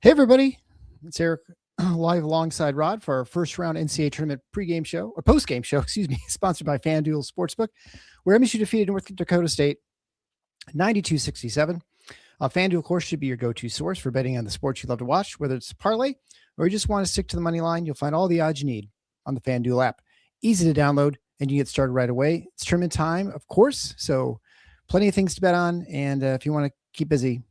Hey, everybody. It's Eric live alongside Rod for our first round NCAA tournament pregame show, or postgame show, excuse me, sponsored by Fanduel Sportsbook, where MSU defeated North Dakota State 92-67. Fanduel, of course, should be your go-to source for betting on the sports you love to watch, whether it's parlay or you just want to stick to the money line. You'll find all the odds you need on the Fanduel app. Easy to download, and you get started right away. It's tournament time, of course, so plenty of things to bet on, and if you want to keep busy,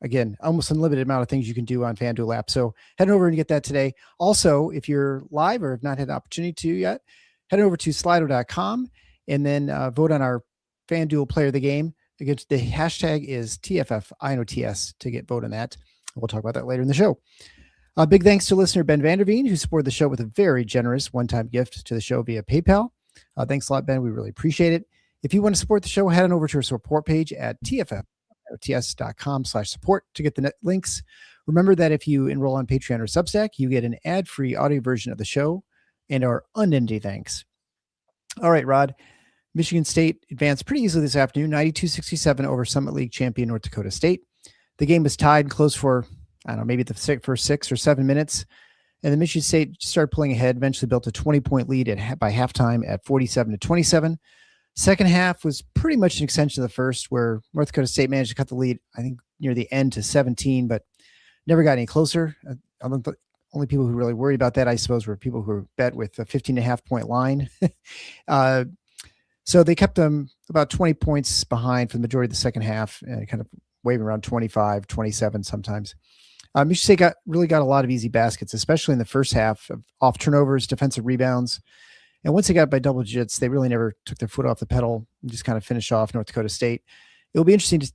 again, almost unlimited amount of things you can do on FanDuel app. So head over and get that today. Also, if you're live or have not had an opportunity to yet, head over to slido.com and then vote on our FanDuel player of the game. Again, the hashtag is TFFINOTS to get vote on that. We'll talk about that later in the show. Big thanks to listener Ben Vanderveen, who supported the show with a very generous one-time gift to the show via PayPal. Thanks a lot, Ben. We really appreciate it. If you want to support the show, head on over to our support page at tff.com/support to get the links. Remember that if you enroll on Patreon or Substack, you get an ad-free audio version of the show and our unending thanks. All right, Rod. Michigan State advanced pretty easily this afternoon, 92-67 over Summit League champion North Dakota State. The game was tied and close for, I don't know, maybe the first 6 or 7 minutes. And then Michigan State started pulling ahead, eventually built a 20-point lead by halftime at 47-27. Second half was pretty much an extension of the first, where North Dakota State managed to cut the lead, I think, near the end to 17, but never got any closer. Only people who really worried about that, I suppose, were people who bet with a 15.5-point line. So they kept them about 20 points behind for the majority of the second half, and kind of waving around 25, 27 sometimes. Michigan State really got a lot of easy baskets, especially in the first half, of off turnovers, defensive rebounds. And once they got by double digits, they really never took their foot off the pedal and just kind of finished off North Dakota State. It'll be interesting to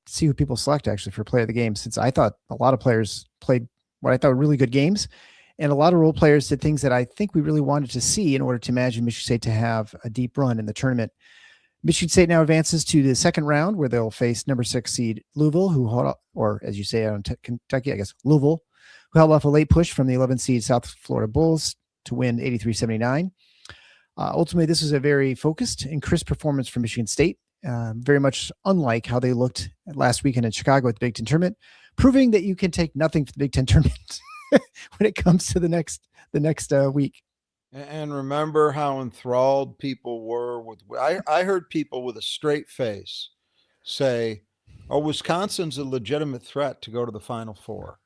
see who people select, actually, for player of the game, since I thought a lot of players played what I thought were really good games, and a lot of role players did things that I think we really wanted to see in order to imagine Michigan State to have a deep run in the tournament. Michigan State now advances to the second round, where they'll face number 6 seed Louisville, or as you say out in Kentucky, I guess, Louisville, who held off a late push from the 11 seed South Florida Bulls to win 83-79. Ultimately, this was a very focused and crisp performance for Michigan State, very much unlike how they looked last weekend in Chicago at the Big Ten tournament, proving that you can take nothing for the Big Ten tournament when it comes to the next week. And remember how enthralled people were with. I heard people with a straight face say, "Oh, Wisconsin's a legitimate threat to go to the Final Four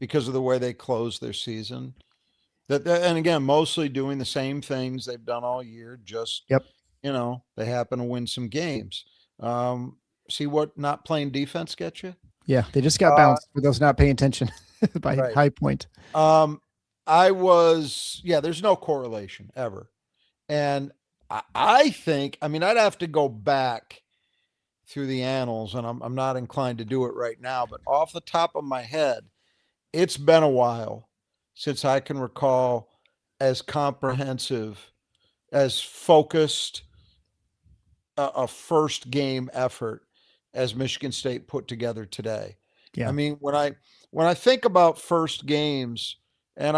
because of the way they closed their season." And again, mostly doing the same things they've done all year. Just they happen to win some games. See what not playing defense gets you? Yeah, they just got bounced for those not paying attention by High Point. There's no correlation ever. And I think, I'd have to go back through the annals, and I'm not inclined to do it right now, but off the top of my head, it's been a while since I can recall as comprehensive, as focused a first game effort as Michigan State put together today. Yeah. When I think about first games, and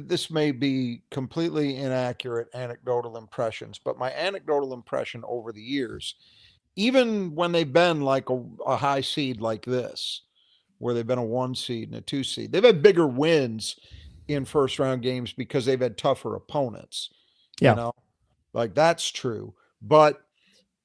this may be completely inaccurate anecdotal impressions, but my anecdotal impression over the years, even when they've been like a high seed like this, where they've been a 1 seed and a 2 seed, they've had bigger wins in first round games because they've had tougher opponents. Yeah. Like that's true. But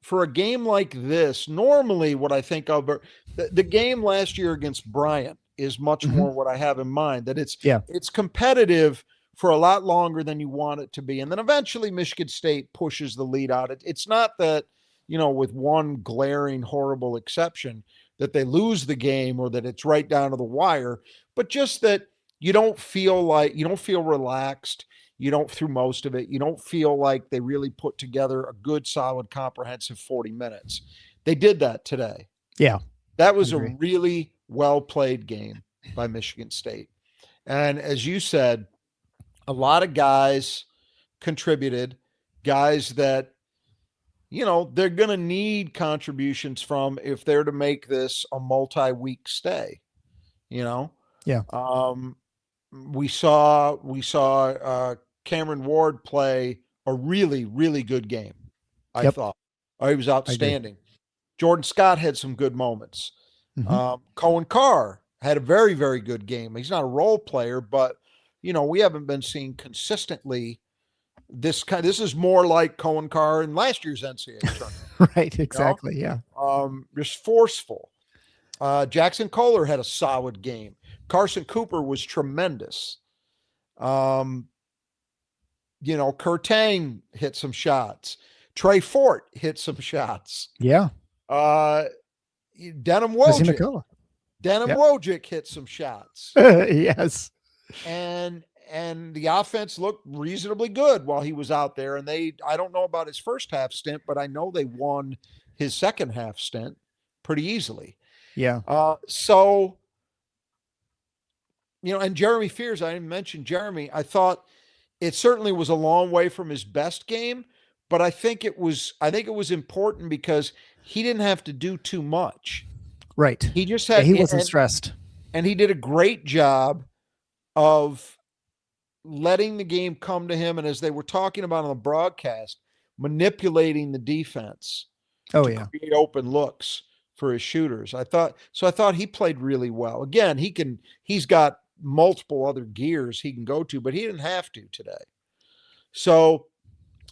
for a game like this, normally what I think of, the game last year against Bryant is much more what I have in mind, that it's competitive for a lot longer than you want it to be. And then eventually Michigan State pushes the lead out. It's not that, with one glaring, horrible exception, that they lose the game or that it's right down to the wire, but just that you don't feel relaxed. You don't, through most of it, you don't feel like they really put together a good, solid, comprehensive 40 minutes. They did that today. Yeah. That was a really well-played game by Michigan State. And as you said, a lot of guys contributed, guys that, they're going to need contributions from if they're to make this a multi-week stay, Yeah. We saw Cameron Ward play a really, really good game. I thought he was outstanding. Jordan Scott had some good moments. Cohen Carr had a very, very good game. He's not a role player, but we haven't been seeing consistently this is more like Cohen Carr in last year's NCAA tournament. Right, exactly. Yeah. Just forceful. Jackson Kohler had a solid game. Carson Cooper was tremendous. Kurtang hit some shots. Trey Fort hit some shots. Yeah. Denham Wojcik hit some shots. Yes. And the offense looked reasonably good while he was out there. And I don't know about his first half stint, but I know they won his second half stint pretty easily. Yeah. And Jeremy Fears, I didn't mention Jeremy. I thought it certainly was a long way from his best game, but I think it was important because he didn't have to do too much. Right. He just had, he wasn't stressed. And he did a great job of letting the game come to him. And as they were talking about on the broadcast, manipulating the defense to create open looks for his shooters. I thought he played really well. Again, he's got multiple other gears he can go to, but he didn't have to today. So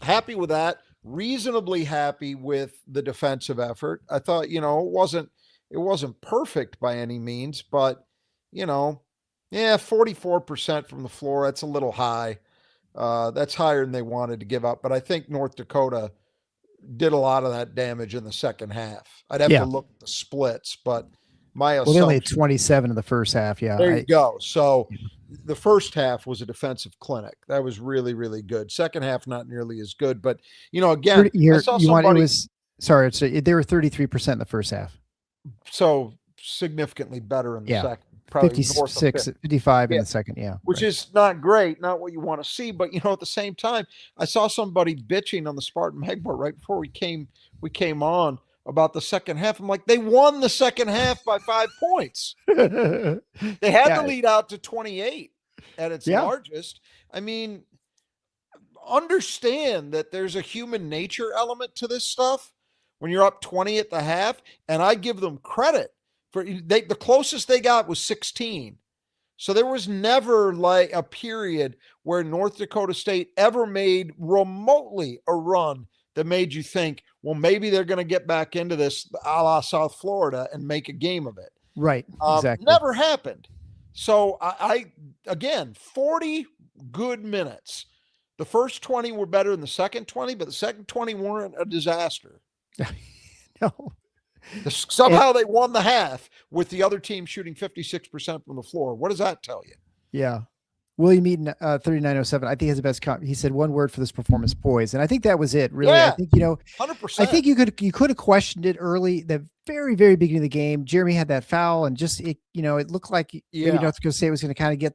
happy with that. Reasonably happy with the defensive effort. I thought, it wasn't perfect by any means, but 44% from the floor. That's a little high. That's higher than they wanted to give up. But I think North Dakota did a lot of that damage in the second half. I'd have to look at the splits, but my assumption. They only had 27 in the first half. Yeah. There you go. So the first half was a defensive clinic. That was really, really good. Second half, not nearly as good. But, again, I saw somebody. They were 33% in the first half. So significantly better in the second. Probably 55 in the second. Yeah. Which is not great, not what you want to see. But, at the same time, I saw somebody bitching on the Spartan Megboard right before we came on about the second half. I'm like, they won the second half by 5 points. They had to lead out to 28 at its largest. I mean, understand that there's a human nature element to this stuff when you're up 20 at the half. And I give them credit. The closest they got was 16. So there was never like a period where North Dakota State ever made remotely a run that made you think, well, maybe they're going to get back into this a la South Florida and make a game of it. Right. Exactly. Never happened. So I again, 40 good minutes. The first 20 were better than the second 20, but the second 20 weren't a disaster. No. Somehow they won the half with the other team shooting 56% from the floor. What does that tell you? Yeah. William Eaton, 3907, I think has the best he said one word for this performance, poise. And I think that was it, really. Yeah, I think, 100%. I think you could have questioned it early, the very, very beginning of the game. Jeremy had that foul and just, it looked like maybe North Dakota State was going to kind of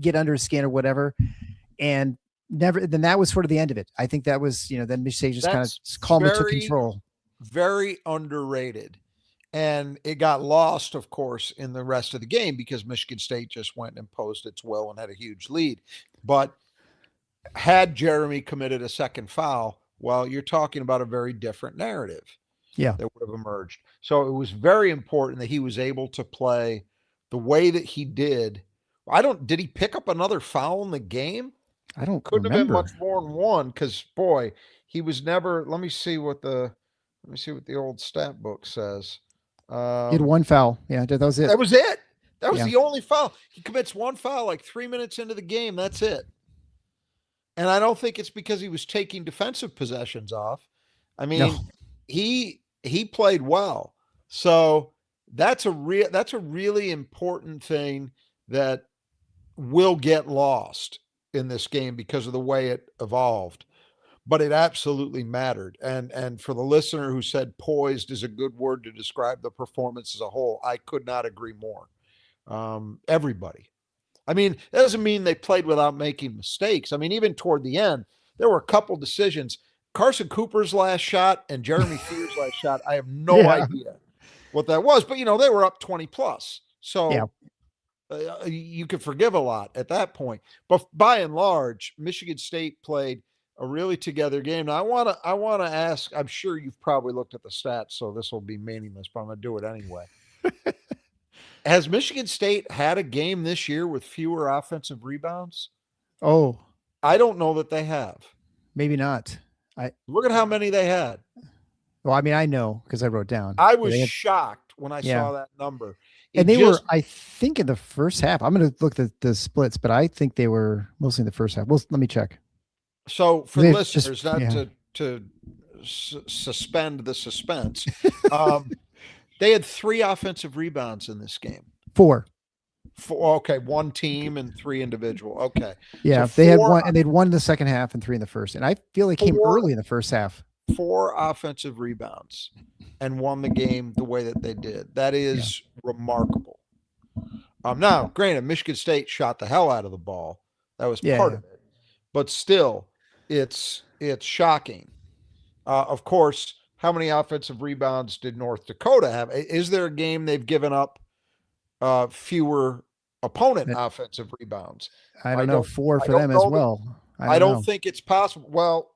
get under his skin or whatever. And then that was sort of the end of it. I think that was, then Michigan State just kind of calmly took control. Very underrated. And it got lost, of course, in the rest of the game because Michigan State just went and imposed its will and had a huge lead. But had Jeremy committed a second foul, well, you're talking about a very different narrative that would have emerged. So it was very important that he was able to play the way that he did. Did he pick up another foul in the game? Couldn't have been much more than one because, boy, he was never. Let me see what the old stat book says. He had one foul. Yeah, that was it. That was it. That was the only foul. He commits one foul like 3 minutes into the game. That's it. And I don't think it's because he was taking defensive possessions off. I mean, he played well. So that's a really important thing that will get lost in this game because of the way it evolved. But it absolutely mattered. And for the listener who said poised is a good word to describe the performance as a whole, I could not agree more. Everybody. I mean, it doesn't mean they played without making mistakes. I mean, even toward the end, there were a couple decisions. Carson Cooper's last shot and Jeremy Fears' last shot, I have no idea what that was. But, they were up 20 plus. So you could forgive a lot at that point. But by and large, Michigan State played a really together game. Now I want to ask, I'm sure you've probably looked at the stats, so this will be meaningless, but I'm going to do it anyway. Has Michigan State had a game this year with fewer offensive rebounds? Oh, I don't know that they have. maybe not. Look at how many they had. Well, I mean, I know because I wrote down. I was They had, shocked when I saw that number. And they were, I think, in the first half. I'm going to look at the splits, but I think they were mostly in the first half. Well, let me check. So for listeners, to suspend the suspense, they had 3 offensive rebounds in this game. 4. Okay, 1 team and 3 individual. Okay. Yeah, so they had 1, and they'd 1 in the second half and 3 in the first. And I feel they came early in the first half. 4 offensive rebounds and won the game the way that they did. That is remarkable. Now, granted, Michigan State shot the hell out of the ball. That was part of it. But still, it's shocking. Of course, how many offensive rebounds did North Dakota have? Is there a game they've given up fewer opponent offensive rebounds? I don't know. 4 for them as well. I don't think it's possible. Well,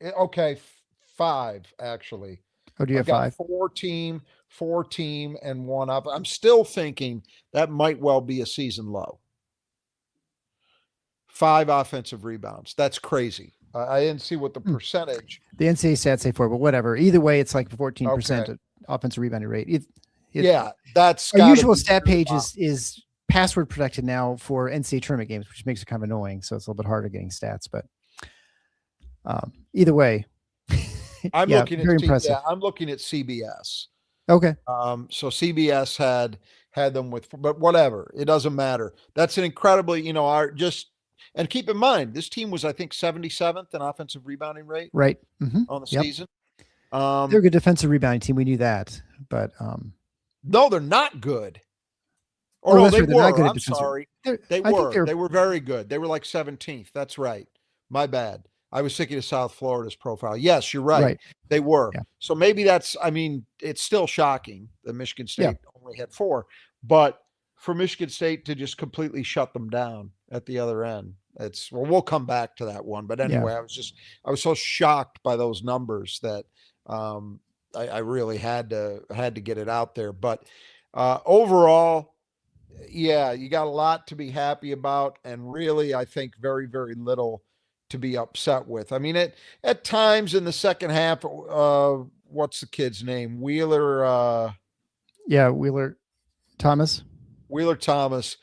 okay, 5 actually. Oh, do you have 5? 4 team, and 1 up. I'm still thinking that might well be a season low. 5 offensive rebounds. That's crazy. I didn't see what the percentage. The NCAA stats say 4, but whatever. Either way, it's like 14% offensive rebounding rate. That's our usual stat page is password protected now for NCAA tournament games, which makes it kind of annoying. So it's a little bit harder getting stats, but either way, I'm looking very impressive. I'm looking at CBS. Okay. So CBS had them with, but whatever, it doesn't matter. That's an incredibly, and keep in mind, this team was, I think, 77th in offensive rebounding rate, right, on the season. They're a good defensive rebounding team. We knew that, but no, they're not good. No, they were. Good I'm sorry. They were very good. They were like 17th. That's right. My bad. I was thinking of South Florida's profile. Yes, you're right. They were. Yeah. So maybe it's still shocking that Michigan State only had 4, but for Michigan State to just completely shut them down at the other end, we'll come back to that one. But anyway, I was so shocked by those numbers that I really had to get it out there. But overall, you got a lot to be happy about, and really, I think very, very little to be upset with. I mean, at times in the second half, what's the kid's name? Wheeler Thomas. Wheeler Thomas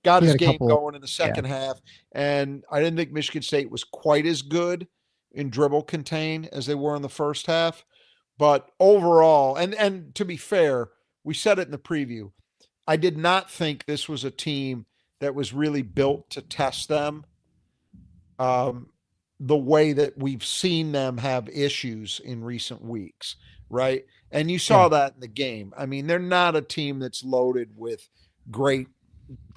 got his game going in the second half, and I didn't think Michigan State was quite as good in dribble contain as they were in the first half. But overall, and to be fair, we said it in the preview, I did not think this was a team that was really built to test them the way that we've seen them have issues in recent weeks, right? And you saw that in the game. I mean, they're not a team that's loaded with great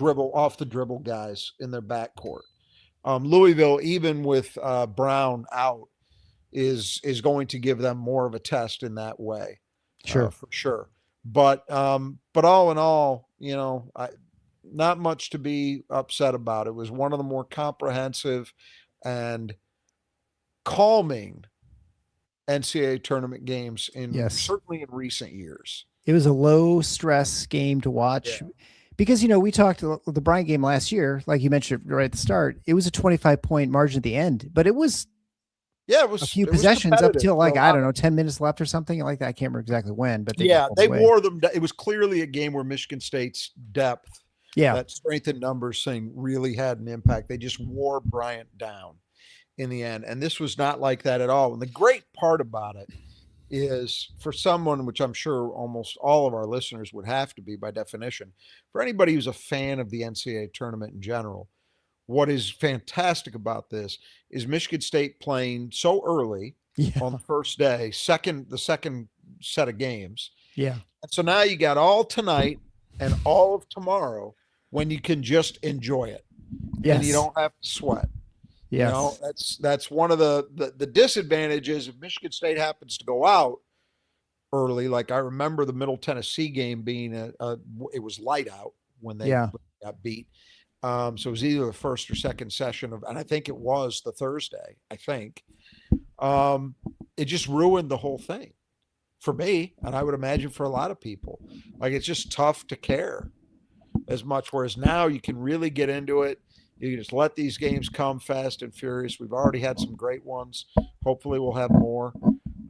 off the dribble guys in their backcourt. Louisville, even with Brown out, is going to give them more of a test in that way. Sure. For sure. But all in all, not much to be upset about. It was one of the more comprehensive and calming NCAA tournament games certainly in recent years. It was a low stress game to watch because, we talked the Bryant game last year, like you mentioned right at the start, it was a 25-point margin at the end, but it was a few possessions up till 10 minutes left or something like that. I can't remember exactly when, but they wore them. It was clearly a game where Michigan State's depth, that strength in numbers thing really had an impact. They just wore Bryant down in the end. And this was not like that at all. And the great part about it is, for someone, which I'm sure almost all of our listeners would have to be by definition, for anybody who's a fan of the NCAA tournament in general, what is fantastic about this is Michigan State playing so early on the first day, the second set of games. Yeah. And so now you got all tonight and all of tomorrow when you can just enjoy it. Yes. And you don't have to sweat. Yes. That's one of the disadvantages if Michigan State happens to go out early. Like I remember the Middle Tennessee game being it was light out when they got beat. So it was either the first or second session and I think it was the Thursday, I think. It just ruined the whole thing. for me, and I would imagine for a lot of people. Like, it's just tough to care as much, whereas now you can really get into it. You can just let these games come fast and furious. We've already had some great ones. Hopefully we'll have more.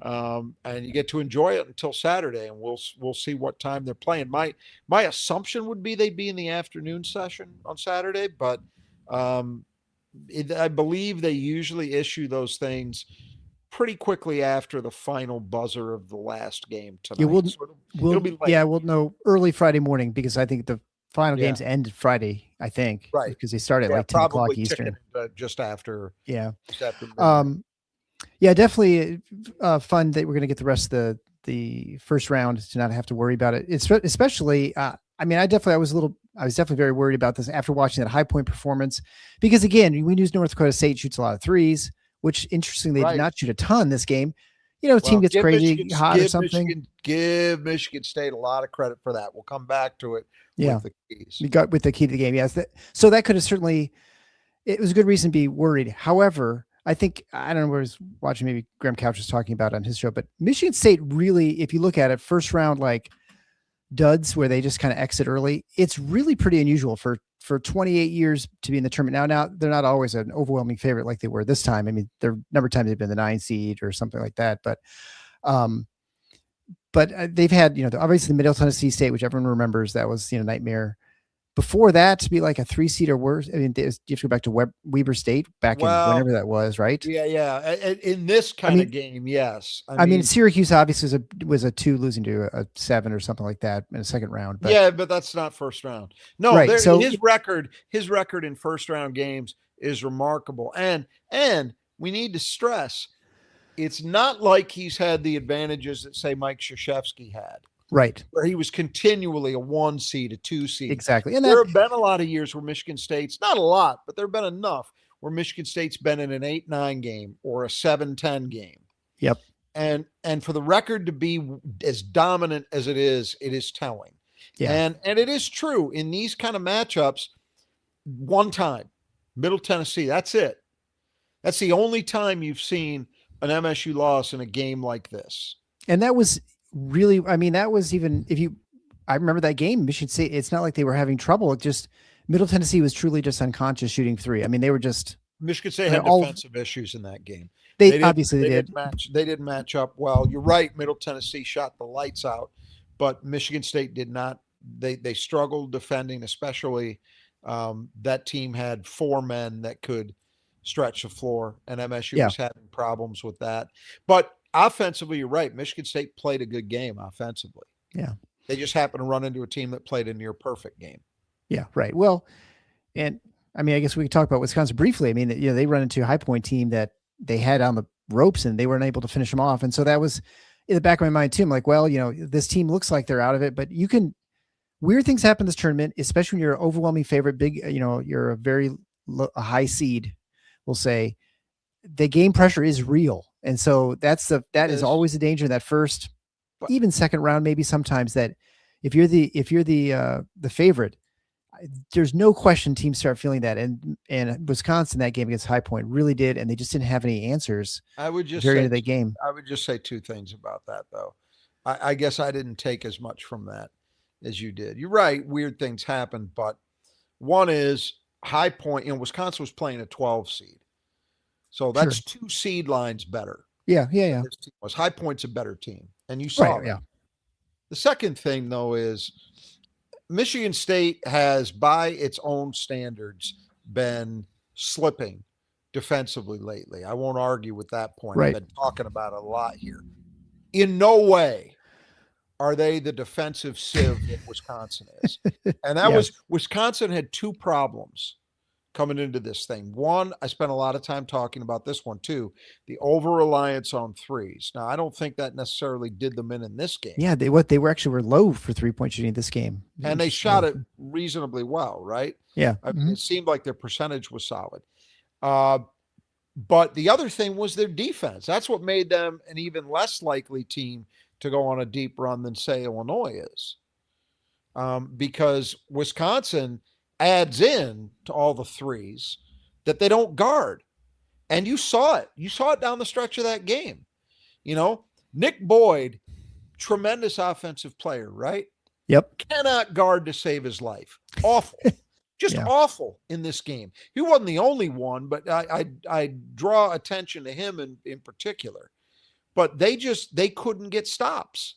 And you get to enjoy it until Saturday, and we'll see what time they're playing. My assumption would be they'd be in the afternoon session on Saturday, but I believe they usually issue those things pretty quickly after the final buzzer of the last game tonight. Yeah, it'll be late. Yeah, we'll know early Friday morning, because I think the final games end Friday, I think. Right. Because they start at like 10 o'clock Eastern. Just after. Yeah. Just after yeah, definitely fun that we're going to get the rest of the first round to not have to worry about it. It's especially, I mean, I was definitely very worried about this after watching that High Point performance, because again, we knew North Dakota State shoots a lot of threes, which interestingly did not shoot a ton this game. You know, team gets crazy hot or something. Give Michigan State a lot of credit for that. We'll come back to it. Yeah. With the keys. We got with the key to the game. Yes. So that could have certainly, it was a good reason to be worried. However, I think, I don't know where I was watching, maybe Graham Couch was talking about on his show, but Michigan State really, if you look at it, first round, like duds where they just kind of exit early, it's really pretty unusual for 28 years to be in the tournament. Now they're not always an overwhelming favorite like they were this time. I mean, there are a number of times they've been the 9 seed or something like that, but they've had, obviously the Middle Tennessee State, which everyone remembers, that was, nightmare. Before that, to be like a 3 seed or worse, I mean, you have to go back to Weber State back in whenever that was, right? Yeah. In this kind of game, yes. I mean, Syracuse obviously was a 2 losing to a 7 or something like that in a second round. But that's not first round. No, right. So his record in first round games is remarkable. And we need to stress, it's not like he's had the advantages that, say, Mike Krzyzewski had. Right. Where he was continually a 1 seed, a 2 seed. Exactly. And there have been a lot of years where Michigan State's, not a lot, but there have been enough where Michigan State's been in an 8-9 game or a 7-10 game. Yep. And for the record to be as dominant as it is telling. Yeah. And it is true in these kind of matchups, one time, Middle Tennessee, that's it. That's the only time you've seen an MSU loss in a game like this. And that was really, I mean, that was even, I remember that game, Michigan State, it's not like they were having trouble. It just, Middle Tennessee was truly just unconscious shooting 3. I mean, they were just. Michigan State had defensive issues in that game. They did. They didn't match up well. You're right. Middle Tennessee shot the lights out, but Michigan State did not. They struggled defending, especially that team had 4 men that could stretch the floor, and MSU was having problems with that. But offensively, you're right. Michigan State played a good game offensively. Yeah. They just happened to run into a team that played a near perfect game. Yeah, right. Well, and I mean, I guess we could talk about Wisconsin briefly. I mean, they run into a High Point team that they had on the ropes and they weren't able to finish them off. And so that was in the back of my mind too. I'm like, well, this team looks like they're out of it, but weird things happen this tournament, especially when you're an overwhelming favorite, you're a very a high seed, we'll say. The game pressure is real. And so that is always a danger in that first, even second round, maybe sometimes, that if you're the favorite, there's no question teams start feeling that. And Wisconsin, that game against High Point, really did. And they just didn't have any answers. I would just say the game. I would just say 2 things about that though. I guess I didn't take as much from that as you did. You're right. Weird things happen, but one is High Point, Wisconsin was playing a 12 seed. So that's 2 seed lines better. Yeah. This team was. High Point's a better team. And you saw it. Yeah. The second thing, though, is Michigan State has, by its own standards, been slipping defensively lately. I won't argue with that point. Right. I've been talking about it a lot here. In no way are they the defensive sieve that Wisconsin is. And that was, Wisconsin had 2 problems coming into this thing. One, I spent a lot of time talking about this one too, the over-reliance on threes. Now, I don't think that necessarily did them in this game. Yeah, they were low for 3-point shooting this game. And they shot it reasonably well, right? Yeah. I mean, it seemed like their percentage was solid. But the other thing was their defense. That's what made them an even less likely team to go on a deep run than, say, Illinois is. Because Wisconsin adds in to all the threes that they don't guard. And you saw it. You saw it down the stretch of that game. Nick Boyd tremendous offensive player, right? Yep. Cannot guard to save his life. Awful. Just awful in this game. He wasn't the only one, but I draw attention to him in particular. But they couldn't get stops.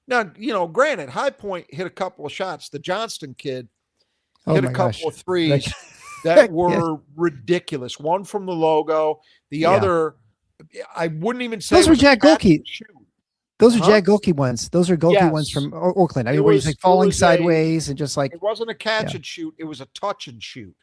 Now, granted, High Point hit a couple of shots. The Johnston kid hit a couple of threes that were ridiculous. One from the logo, the other, I wouldn't even say those were Jack Golke. Those are Jack Golke ones. Those are Golke ones from Oakland. I mean, where he's like falling sideways and just like. It wasn't a catch and shoot. It was a touch and shoot.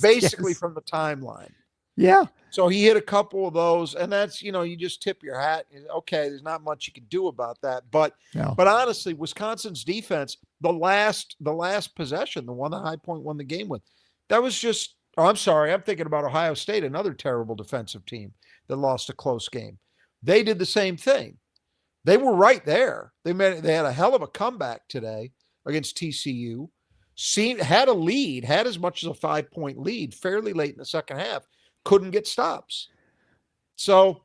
Basically from the timeline. Yeah. So he hit a couple of those, and that's, you just tip your hat. Okay, there's not much you can do about that. But honestly, Wisconsin's defense, the last possession, the one that High Point won the game with, that was just, I'm sorry, I'm thinking about Ohio State, another terrible defensive team that lost a close game. They did the same thing. They were right there. They had a hell of a comeback today against TCU. Had a lead, had as much as a 5-point lead fairly late in the second half. Couldn't get stops. So,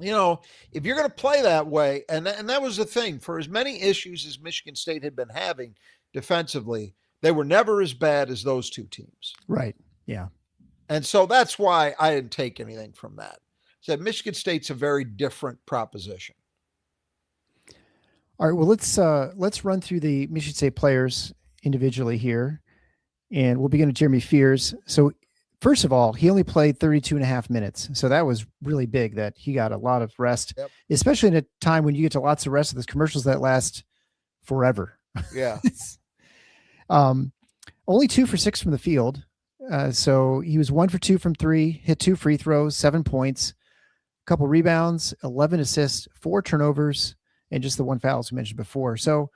if you're going to play that way, and that was the thing, for as many issues as Michigan State had been having defensively, they were never as bad as those two teams. Right. Yeah. And so that's why I didn't take anything from that. Said Michigan State's a very different proposition. All right. Well, let's run through the Michigan State players individually here, and we'll begin with Jeremy Fears. So, first of all, he only played 32 and a half minutes. So that was really big that he got a lot of rest, especially in a time when you get to lots of rest of those commercials that last forever. Yeah. Only 2 for 6 from the field. So he was 1 for 2 from 3, hit 2 free throws, 7 points, a couple rebounds, 11 assists, 4 turnovers, and just the 1 foul as we mentioned before. So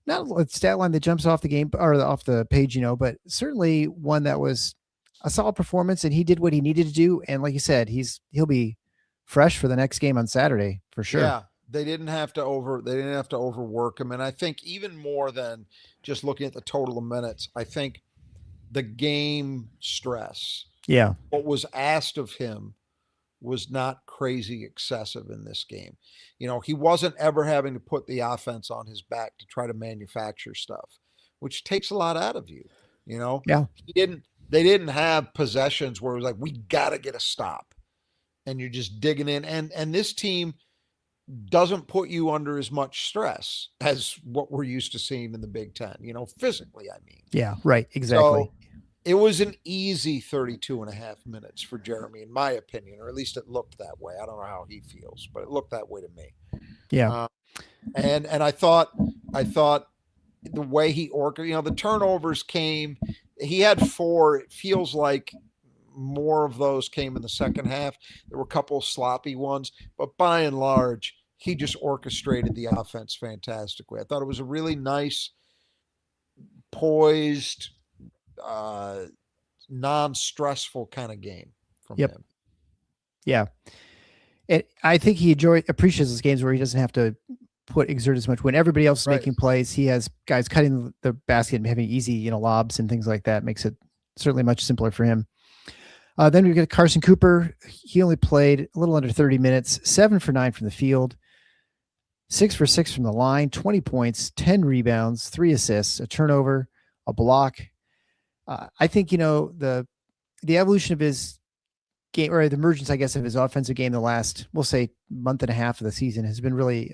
not a stat line that jumps off the game or off the page, but certainly one that was a solid performance, and he did what he needed to do. And like you said, he'll be fresh for the next game on Saturday for sure. Yeah. They didn't have to overwork him. And I think even more than just looking at the total of minutes, I think the game stress, what was asked of him was not crazy excessive in this game. He wasn't ever having to put the offense on his back to try to manufacture stuff, which takes a lot out of you, Yeah. They didn't have possessions where it was like, we got to get a stop and you're just digging in. And this team doesn't put you under as much stress as what we're used to seeing in the Big Ten, physically, I mean. Yeah, right. Exactly. So it was an easy 32 and a half minutes for Jeremy, in my opinion, or at least it looked that way. I don't know how he feels, but it looked that way to me. Yeah. And I thought the way he orchestrated, the turnovers came. He had 4. It feels like more of those came in the second half. There were a couple of sloppy ones, but by and large, he just orchestrated the offense fantastically. I thought it was a really nice, poised, non-stressful kind of game from him. Yeah. And I think he appreciates those games where he doesn't have to exert as much. When everybody else is making plays, he has guys cutting the basket and having easy, lobs and things like that. Makes it certainly much simpler for him. Then we get Carson Cooper. He only played a little under 30 minutes, 7 for 9 from the field, 6 for 6 from the line, 20 points, 10 rebounds, 3 assists, a turnover, a block. I think, the evolution of his game, or the emergence, I guess, of his offensive game the last, we'll say, month and a half of the season has been really,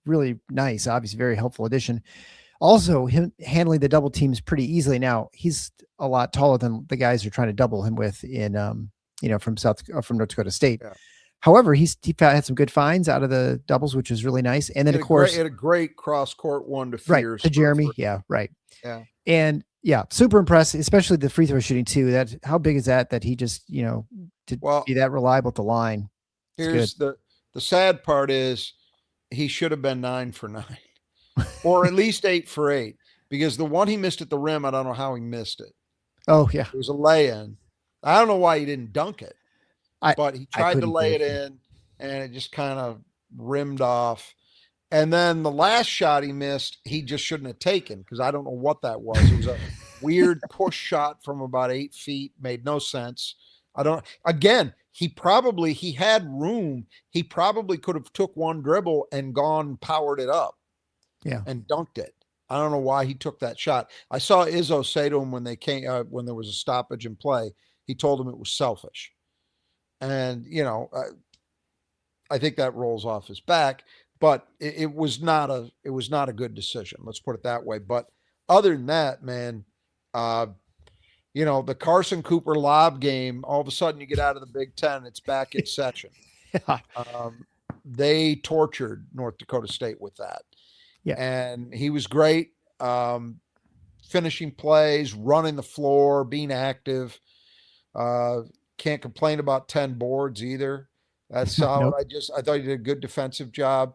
really nice. Obviously, very helpful addition. Also, him handling the double teams pretty easily. Now, he's a lot taller than the guys who are trying to double him with in, from North Dakota State. Yeah. However, he had some good finds out of the doubles, which was really nice. And then, of course, he had a great cross court one to Fears. To Jeremy. Yeah, right. Yeah. And super impressed, especially the free throw shooting too. How big is that he just, to be that reliable at the line. Here's the sad part is he should have been 9 for 9 or at least 8 for 8, because the one he missed at the rim, I don't know how he missed it. Oh yeah. It was a lay-in. I don't know why he didn't dunk it, but he tried to lay it in and it just kind of rimmed off. And then the last shot he missed, he just shouldn't have taken, because I don't know what that was. It was a weird push shot from about 8 feet, made no sense. He had room. He probably could have took one dribble and gone powered it up. Yeah. And dunked it. I don't know why he took that shot. I saw Izzo say to him when there was a stoppage in play, he told him it was selfish. And, I think that rolls off his back, but it was not a good decision. Let's put it that way. But other than that, man, the Carson Cooper lob game, all of a sudden you get out of the Big Ten, it's back in session. Yeah. They tortured North Dakota State with that. Yeah. And he was great, finishing plays, running the floor, being active. Can't complain about 10 boards either. That's solid. Nope. I thought he did a good defensive job.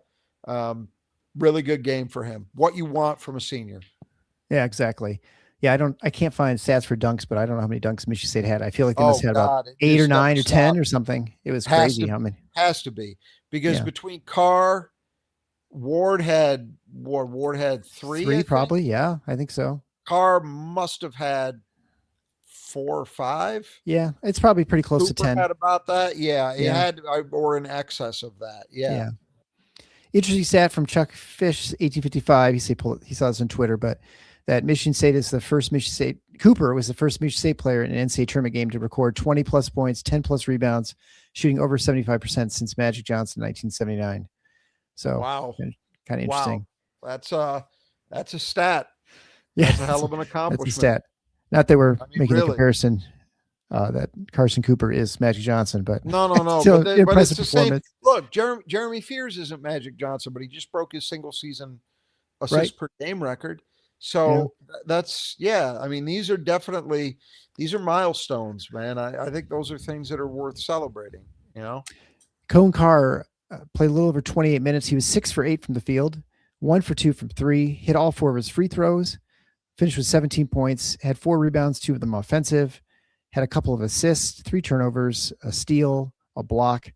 Really good game for him. What you want from a senior. Yeah, exactly. Yeah, I can't find stats for dunks, but I don't know how many dunks Michigan State had. I feel like they must have had about 8 or 9 or 10 or something. It was crazy how many. Has to be. Because between Carr, Ward had 3. 3 probably. Yeah, I think so. Carr must have had 4 or 5. Yeah, it's probably pretty close Cooper to 10. Had about that. Yeah, it had or in excess of that. Yeah. Interesting stat from Chuck Fish, 1855. He saw this on Twitter, but that Michigan State is the first Michigan State. Cooper was the first Michigan State player in an NCAA tournament game to record 20 plus points, 10 plus rebounds, shooting over 75% since Magic Johnson in 1979. So wow, kind of interesting. Wow. That's a stat. Yeah, that's a hell of an accomplishment. That's a stat. Not that we're making a comparison that Carson Cooper is Magic Johnson, but no. Still but it's the same. Look, Jeremy Fears isn't Magic Johnson, but he just broke his single season assist per game record. So that's I mean, these are milestones, man. I think those are things that are worth celebrating. Cone Carr played a little over 28 minutes. He was 6 for 8 from the field, 1 for 2 from 3, hit all 4 of his free throws, finished with 17 points, had 4 rebounds, 2 of them offensive, had a couple of assists, 3 turnovers, a steal, a block.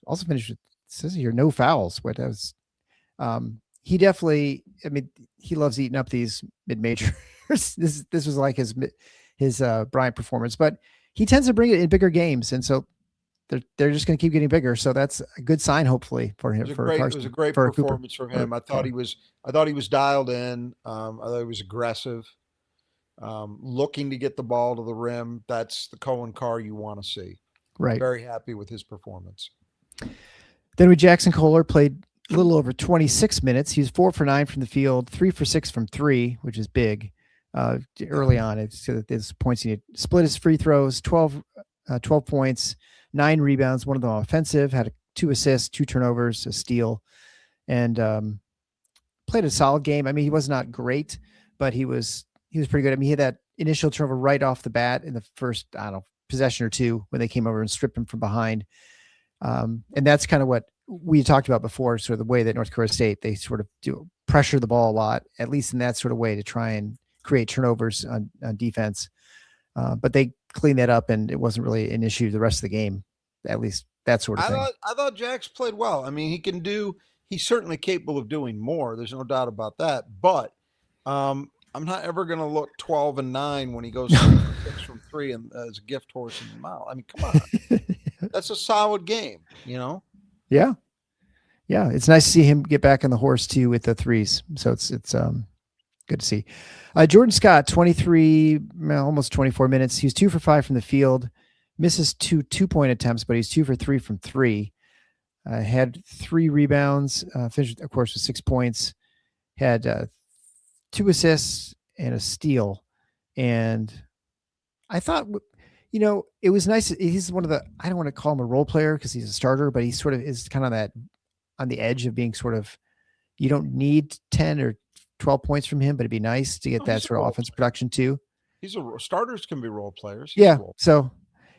Also finished with, it says here, no fouls. What was he definitely, I mean, he loves eating up these mid-majors. This was like his Bryant performance, but he tends to bring it in bigger games. And so they're just going to keep getting bigger. So that's a good sign, hopefully, for him. It was a great performance from him. I thought he was dialed in. I thought he was aggressive, looking to get the ball to the rim. That's the Cohen Carr you want to see. Right. Very happy with his performance. Then Jackson Kohler played a little over 26 minutes. He was 4 for 9 from the field, 3 for 6 from 3, which is big. Early on, it's points. He split his free throws, 12 points, 9 rebounds, 1 of them offensive, had 2 assists, 2 turnovers, a steal, and played a solid game. I mean, he was not great, but he was pretty good. I mean, he had that initial turnover right off the bat in the first, possession or 2 when they came over and stripped him from behind. And that's kind of what we talked about before, sort of the way that North Dakota State, they sort of do pressure the ball a lot, at least in that sort of way, to try and create turnovers on defense. But they cleaned that up, and it wasn't really an issue the rest of the game, at least that sort of thing. I thought Jax played well. I mean, he's certainly capable of doing more. There's no doubt about that. But I'm not ever going to look 12 and 9 when he goes 6 from 3 and as a gift horse in the mouth. I mean, come on. That's a solid game, Yeah. Yeah. It's nice to see him get back on the horse too with the threes. So it's good to see. Jordan Scott, 23, almost 24 minutes. He was 2 for 5 from the field, misses 2 2-point attempts, but he's 2 for 3 from 3. Had 3 rebounds, finished, of course, with 6 points, had 2 assists and a steal. And I thought, it was nice. He's one of the, I don't want to call him a role player because he's a starter, but he sort of is kind of on the edge of being sort of, you don't need 10 or 12 points from him, but it'd be nice to get that sort of offense production too. Starters can be role players. So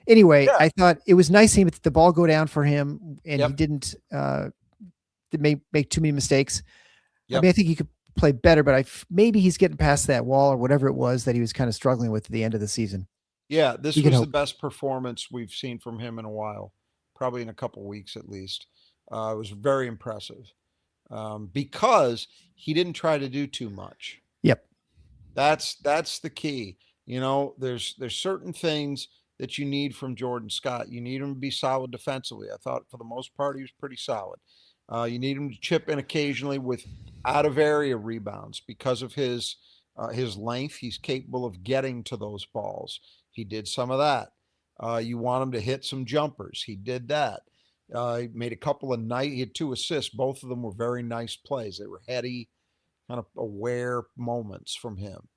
anyway, I thought it was nice seeing the ball go down for him, and he didn't make too many mistakes. I mean, I think he could play better, but maybe he's getting past that wall or whatever it was that he was kind of struggling with at the end of the season. Yeah, this was the best performance we've seen from him in a while, probably in a couple of weeks at least. It was very impressive because he didn't try to do too much. Yep. That's the key. There's certain things that you need from Jordan Scott. You need him to be solid defensively. I thought for the most part he was pretty solid. You need him to chip in occasionally with out of area rebounds because of his length. He's capable of getting to those balls. He did some of that. You want him to hit some jumpers. He did that. He made a couple of he had 2 assists. Both of them were very nice plays. They were heady, kind of aware moments from him.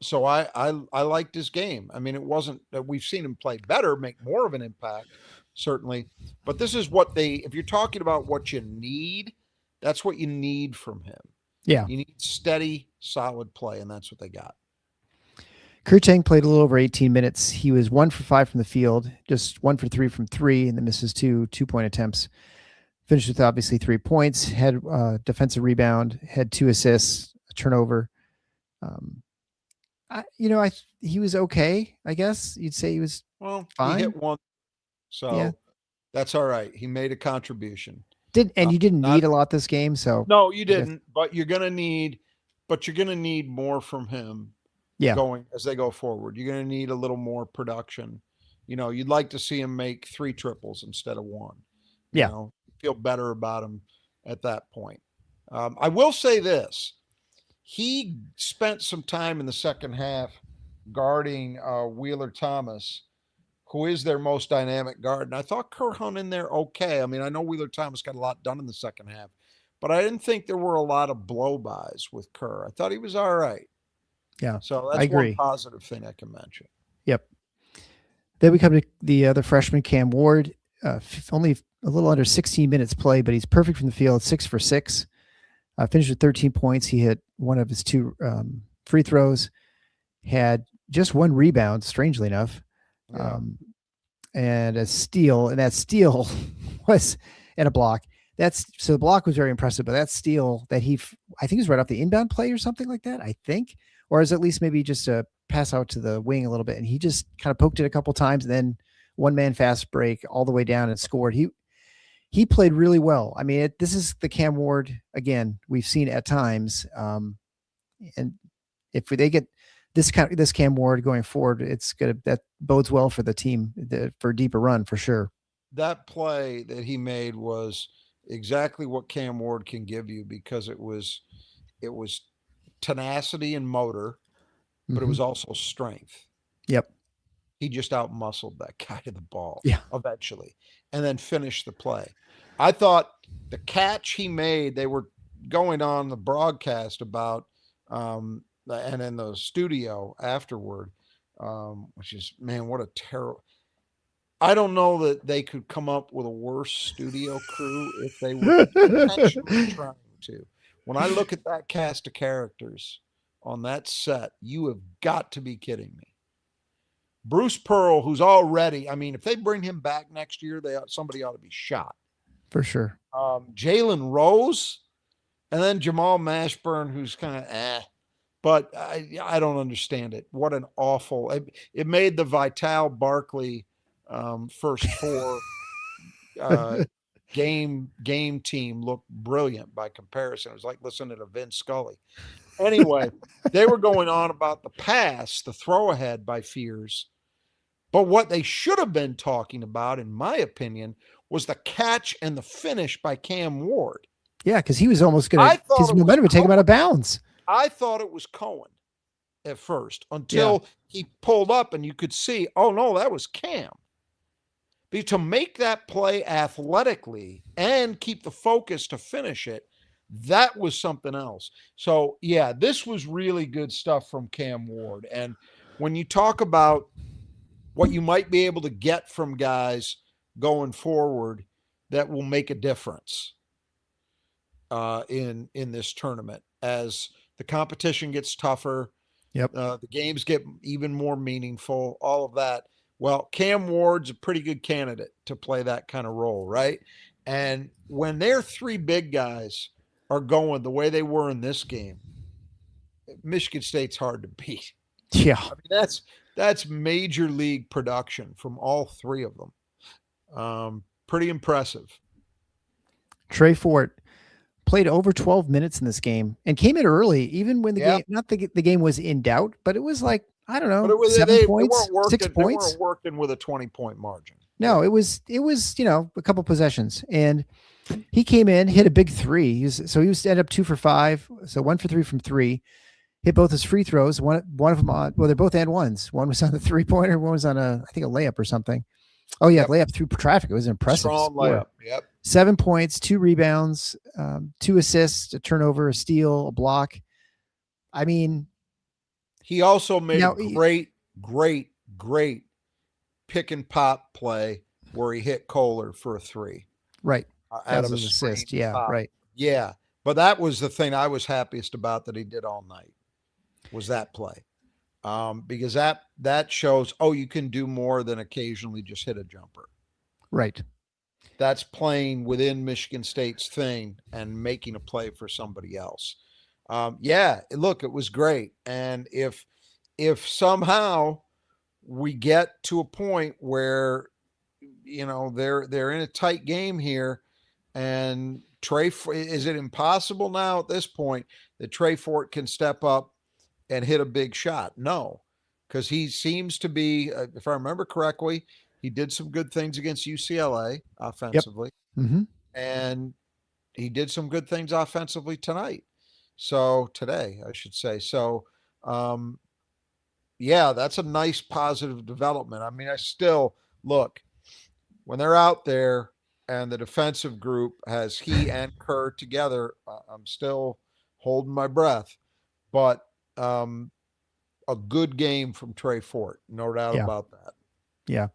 So I liked his game. I mean, it wasn't that we've seen him play better, make more of an impact, certainly. But this is what if you're talking about what you need, that's what you need from him. Yeah. You need steady, solid play, and that's what they got. Kurtang played a little over 18 minutes. He was 1 for 5 from the field, just 1 for 3 from 3, and then misses 2 2-point attempts. Finished with obviously 3 points, had defensive rebound, had 2 assists, a turnover. He was okay, I guess. You'd say he was fine. He hit 1, so yeah. That's all right. He made a contribution. You didn't need a lot this game, so no, you didn't. But you're gonna need more from him. Yeah, going as they go forward, you're gonna need a little more production. You'd like to see him make 3 triples instead of 1. Feel better about him at that point. I will say this: he spent some time in the second half guarding Wheeler Thomas, who is their most dynamic guard. And I thought Kerr hung in there okay. I mean, I know Wheeler Thomas got a lot done in the second half, but I didn't think there were a lot of blow-bys with Kerr. I thought he was all right. Yeah, so that's one positive thing I can mention. Yep. Then we come to the other freshman, Cam Ward. Only a little under 16 minutes play, but he's perfect from the field, 6 for 6. Finished with 13 points. He hit 1 of his 2 free throws, had just 1 rebound, strangely enough, and a steal. And that steal was at a block. So the block was very impressive, but that steal that I think it was right off the inbound play or something like that, I think, or is at least maybe just a pass out to the wing a little bit. And he just kind of poked it a couple times, and then 1-man fast break all the way down and scored. He played really well. I mean, this is the Cam Ward again we've seen at times, and if they get this Cam Ward going forward, that bodes well for the team for a deeper run for sure. That play that he made was exactly what Cam Ward can give you, because it was tenacity and motor, but it was also strength. Yep. He just out-muscled that guy to the ball eventually, and then finished the play. I thought the catch he made, they were going on the broadcast about, and in the studio afterward, which is, man, what a terrible. I don't know that they could come up with a worse studio crew if they were intentionally trying to. When I look at that cast of characters on that set, you have got to be kidding me. Bruce Pearl, who's already, I mean, if they bring him back next year, somebody ought to be shot. For sure. Jalen Rose, and then Jamal Mashburn, who's kind of but I don't understand it. What an awful, it made the Vital Barkley first 4 game team look brilliant by comparison. It was like listening to Vince Scully. Anyway, they were going on about the pass, the throw ahead by Fears. But what they should have been talking about, in my opinion, was the catch and the finish by Cam Ward. Yeah, because he was almost going to, his momentum would take him out of bounds. I thought it was Cohen at first, until he pulled up and you could see, oh no, that was Cam. But to make that play athletically and keep the focus to finish it, that was something else. So, yeah, this was really good stuff from Cam Ward. And when you talk about what you might be able to get from guys going forward that will make a difference in this tournament as the competition gets tougher, the games get even more meaningful, all of that. Well, Cam Ward's a pretty good candidate to play that kind of role, right? And when their 3 big guys are going the way they were in this game, Michigan State's hard to beat. Yeah. I mean, that's major league production from all 3 of them. Pretty impressive. Trey Fort played over 12 minutes in this game and came in early, even when the game, not the game was in doubt, but it was like, I don't But know, they 7 points, weren't working. 6 points. They weren't working with a 20-point margin. No, it was a couple possessions, and he came in, hit a big three. He was ended up 2 for 5, so 1 for 3 from 3. Hit both his free throws. One of them on, well, they're both and ones. One was on the 3-pointer. One was on I think a layup or something. Oh yeah, layup through traffic. It was an impressive strong score. layup. Yep. 7 points, 2 rebounds, 2 assists, a turnover, a steal, a block. I mean, he also made a great pick and pop play where he hit Kohler for a 3. Right. Out of an assist. Yeah. Pop. Right. Yeah. But that was the thing I was happiest about that he did all night, was that play. Because that shows, you can do more than occasionally just hit a jumper. Right. That's playing within Michigan State's thing and making a play for somebody else. Look, it was great. And if somehow we get to a point where, they're in a tight game here, and is it impossible now at this point that Trey Fort can step up and hit a big shot? No, because he seems to be, if I remember correctly, he did some good things against UCLA offensively. Yep. Mm-hmm. And he did some good things offensively tonight. So today, I should say. So, that's a nice positive development. I mean, I still look, when they're out there and the defensive group has he and Kerr together, I'm still holding my breath. But a good game from Trey Fort, no doubt about that. Yeah.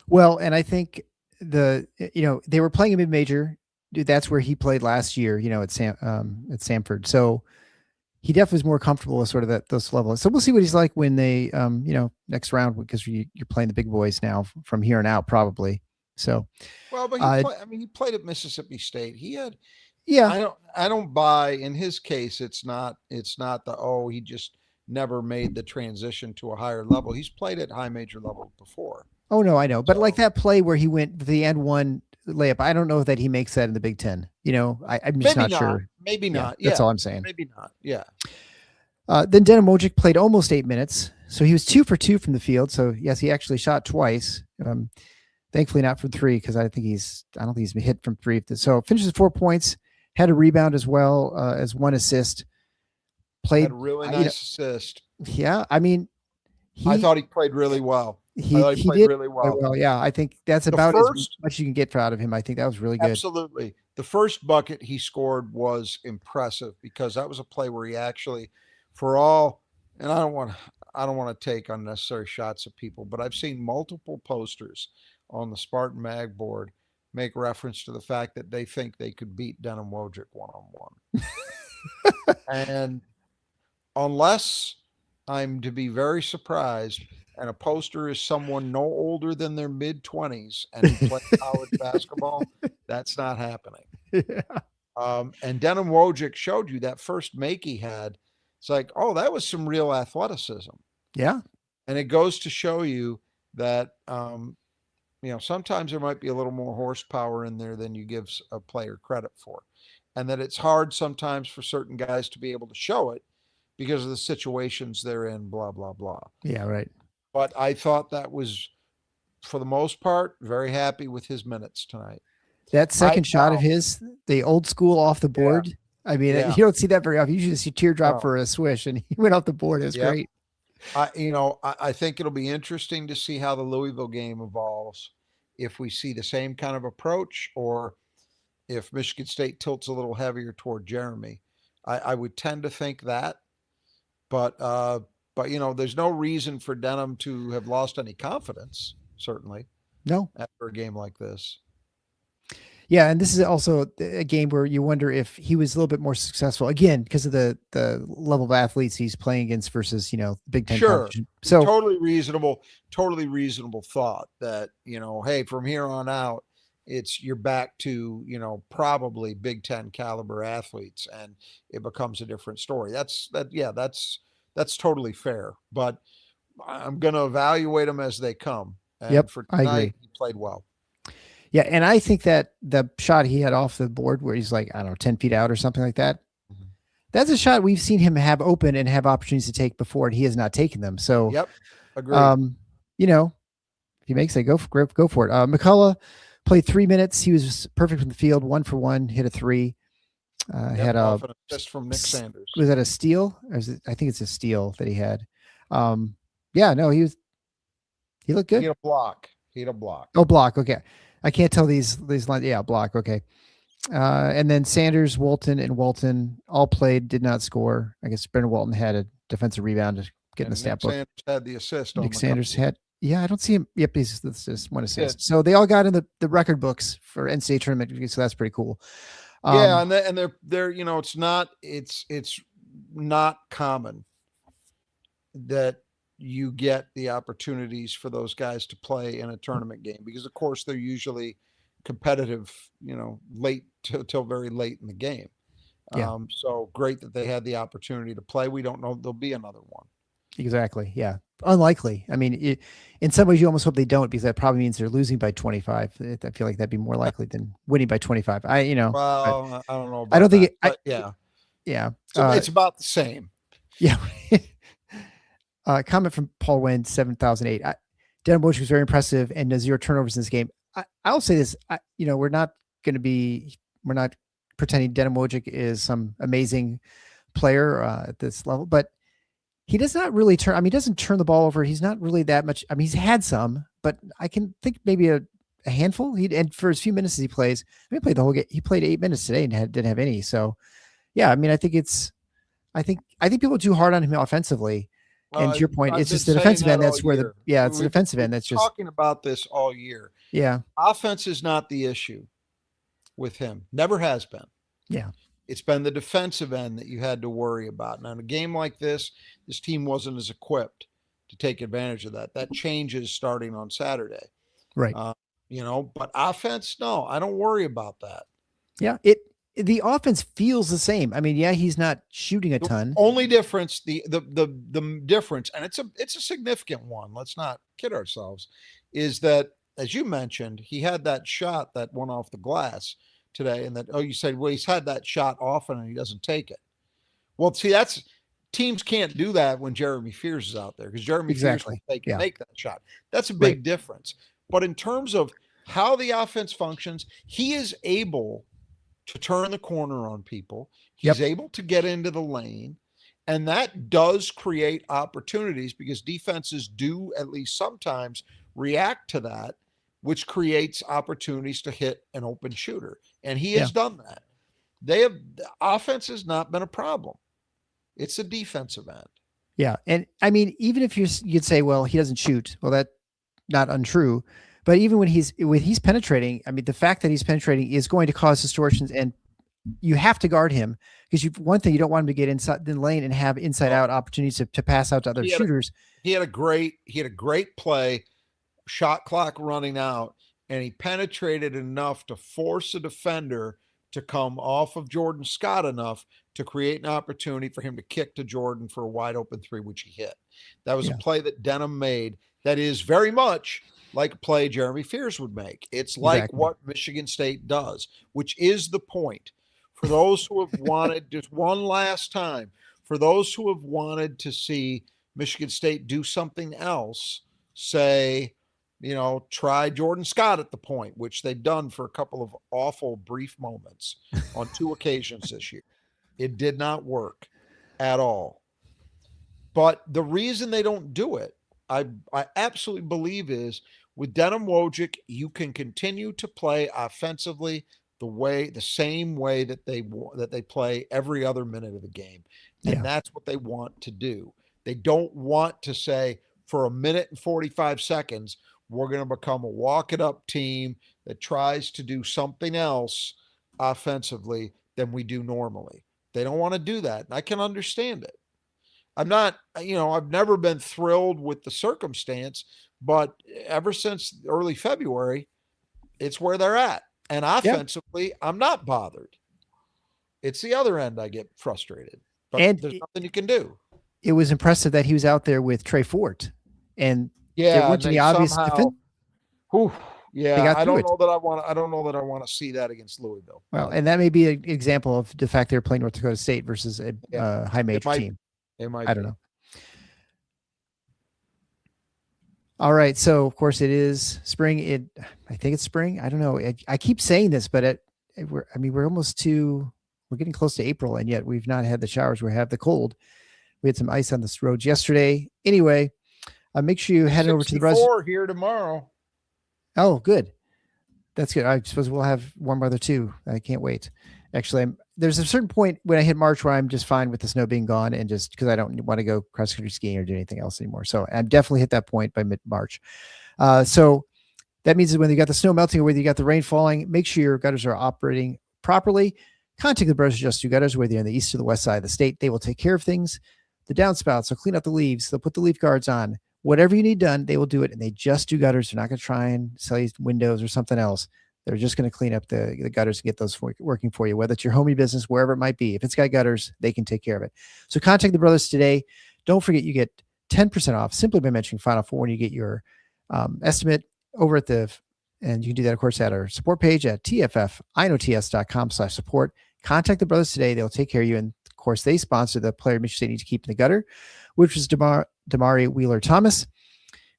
Well, and I think they were playing a mid-major. That's where he played last year, at Samford. So he definitely is more comfortable with sort of those levels. So we'll see what he's like when they, next round, because you're playing the big boys now from here on out, probably. So, well, but he played at Mississippi State. He had, I don't buy in his case. It's not he just never made the transition to a higher level. He's played at high major level before. Oh no, I know. But like that play where he went the end one layup, I don't know that he makes that in the Big Ten. I'm just not sure. Maybe not. That's all I'm saying. Maybe not. Yeah. Then Denim Wojcik played almost 8 minutes. So he was 2 for 2 from the field. So yes, he actually shot twice. Thankfully not from 3, because I don't think he's been hit from 3. So finishes 4 points, had a rebound as well as 1 assist. Played had a really nice assist. Yeah. I mean, I thought he played really well. He did really well. Yeah. I think that's about as much you can get out of him. I think that was really good. Absolutely. The first bucket he scored was impressive, because that was a play where he actually, and I don't want to take unnecessary shots at people, but I've seen multiple posters on the Spartan mag board make reference to the fact that they think they could beat Denim Wojcik one-on-one. And unless I'm to be very surprised, and a poster is someone no older than their mid-20s and who played college basketball, that's not happening. Yeah. And Denim Wojcik showed you that first make he had. It's like, that was some real athleticism. Yeah. And it goes to show you that, sometimes there might be a little more horsepower in there than you give a player credit for. And that it's hard sometimes for certain guys to be able to show it because of the situations they're in, blah, blah, blah. Yeah, right. But I thought that was, for the most part, very happy with his minutes tonight. That second shot of his, the old school off the board. Yeah. I mean, you don't see that very often. You usually see teardrop for a swish, and he went off the board. It was great. I think it'll be interesting to see how the Louisville game evolves. If we see the same kind of approach, or if Michigan State tilts a little heavier toward Jeremy. I would tend to think that. But there's no reason for Denim to have lost any confidence, certainly. No. After a game like this. Yeah, and this is also a game where you wonder if he was a little bit more successful, again, because of the level of athletes he's playing against versus, Big Ten. Sure. So totally reasonable thought that, hey, from here on out, you're back to, probably Big Ten caliber athletes, and it becomes a different story. That's totally fair, but I'm going to evaluate them as they come. And for tonight, I agree. He played well. Yeah, and I think that the shot he had off the board where he's like, I don't know, 10 feet out or something like that, that's a shot we've seen him have open and have opportunities to take before, and he has not taken them. So, yep, agreed. You know, if he makes it, go for it. McCullough played 3 minutes. He was perfect from the field, 1 for 1, hit a 3. Had an assist from Nick Sanders. Was that a steal? Or I think it's a steal that he had. Yeah, no, he looked good. He had a block. Oh, block. Okay. I can't tell these lines. Yeah, block. Okay. And then Sanders, Walton, and Walton all played, did not score. I guess Brendan Walton had a defensive rebound to get in the stat book. Sanders had the assist. Nick Sanders had, yeah, I don't see him. Yep, he's just one assist. So they all got in the record books for NCAA tournament. So that's pretty cool. Yeah, and they're it's not common that you get the opportunities for those guys to play in a tournament game, because of course they're usually competitive, late till very late in the game. Yeah. So great that they had the opportunity to play. We don't know if there'll be another one. Exactly. Yeah. Unlikely. I mean, in some ways you almost hope they don't, because that probably means they're losing by 25. I feel like that'd be more likely than winning by 25. Well, I don't know. I don't think yeah. Yeah. So it's about the same. Yeah. Comment from Paul Wynn, 7008. Denham Wojcik was very impressive and 0 turnovers in this game. I'll say this, we're not pretending Denham Wojcik is some amazing player at this level, but he does not really turn. I mean, he doesn't turn the ball over. He's not really that much. I mean, he's had some, but I can think maybe a handful. And for as few minutes as he plays, he played the whole game. He played 8 minutes today and didn't have any. So, yeah, I mean, I think people are too hard on him offensively. And to your point, it's just the defensive end. That's where it's the defensive end. That's just talking about this all year. Yeah. Offense is not the issue with him. Never has been. Yeah. It's been the defensive end that you had to worry about. Now, in a game like this team wasn't as equipped to take advantage of that. That changes starting on Saturday. Right. But offense, no, I don't worry about that. Yeah. The offense feels the same. I mean, yeah, he's not shooting a ton. Only difference, the difference, and it's a significant one, let's not kid ourselves, is that, as you mentioned, he had that shot that went off the glass today, and that, you said, well, he's had that shot often and he doesn't take it. Well, see, teams can't do that when Jeremy Fears is out there, because Jeremy Fears will make that shot. That's a big difference. But in terms of how the offense functions, he is able to turn the corner on people. He's able to get into the lane, and that does create opportunities, because defenses do at least sometimes react to that, which creates opportunities to hit an open shooter. And he has done that. The offense has not been a problem. It's a defensive end. Yeah. And I mean, even if you'd say, well, he doesn't shoot, well, that's not untrue. But even when he's penetrating, I mean, the fact that he's penetrating is going to cause distortions, and you have to guard him, because one thing, you don't want him to get inside the lane and have inside out opportunities to pass out to other shooters. He had a great play, shot clock running out, and he penetrated enough to force a defender to come off of Jordan Scott enough to create an opportunity for him to kick to Jordan for a wide open 3, which he hit. That was a play that Denham made that is very much like a play Jeremy Fears would make. It's like what Michigan State does, which is the point. For those who have wanted, just one last time, for those who have wanted to see Michigan State do something else, say, try Jordan Scott at the point, which they've done for a couple of awful brief moments on 2 occasions this year. It did not work at all. But the reason they don't do it, I absolutely believe, is with Denham Wojcik, you can continue to play offensively the same way that they play every other minute of the game. And that's what they want to do. They don't want to say, for a minute and 45 seconds, we're going to become a walk it up team that tries to do something else offensively than we do normally. They don't want to do that. And I can understand it. I'm not, I've never been thrilled with the circumstance, but ever since early February, it's where they're at. And offensively, I'm not bothered. It's the other end I get frustrated. But there's nothing you can do. It was impressive that he was out there with Trey Fort. And it went to the obvious Yeah, I don't know that I want. I don't know that I want to see that against Louisville. Well, and that may be an example of the fact they're playing North Dakota State versus a high major team. It might. I don't know. All right, so of course it is spring. I think it's spring. I don't know. I keep saying this, but we're getting close to April, and yet we've not had the showers. We have the cold. We had some ice on the roads yesterday. Anyway, make sure you head over to the rest. Here tomorrow. Oh, good. That's good. I suppose we'll have warm weather too. I can't wait. Actually, there's a certain point when I hit March where I'm just fine with the snow being gone, and just because I don't want to go cross country skiing or do anything else anymore. So I've definitely hit that point by mid-March. So that means that when you got the snow melting or whether you got the rain falling, make sure your gutters are operating properly. Contact the Brothers Just Do Gutters, whether you're on the east or the west side of the state. They will take care of things. The downspouts, they'll clean up the leaves. They'll put the leaf guards on. Whatever you need done, they will do it, and they just do gutters. They're not going to try and sell you windows or something else. They're just going to clean up the gutters and get those working for you, whether it's your homey business, wherever it might be. If it's got gutters, they can take care of it. So contact the brothers today. Don't forget, you get 10% off simply by mentioning Final Four when you get your estimate over at and you can do that, of course, at our support page at tffinots.com/support. Contact the brothers today. They'll take care of you. And of course, they sponsor the player Michigan State needs to keep in the gutter, which was Damari Wheeler-Thomas,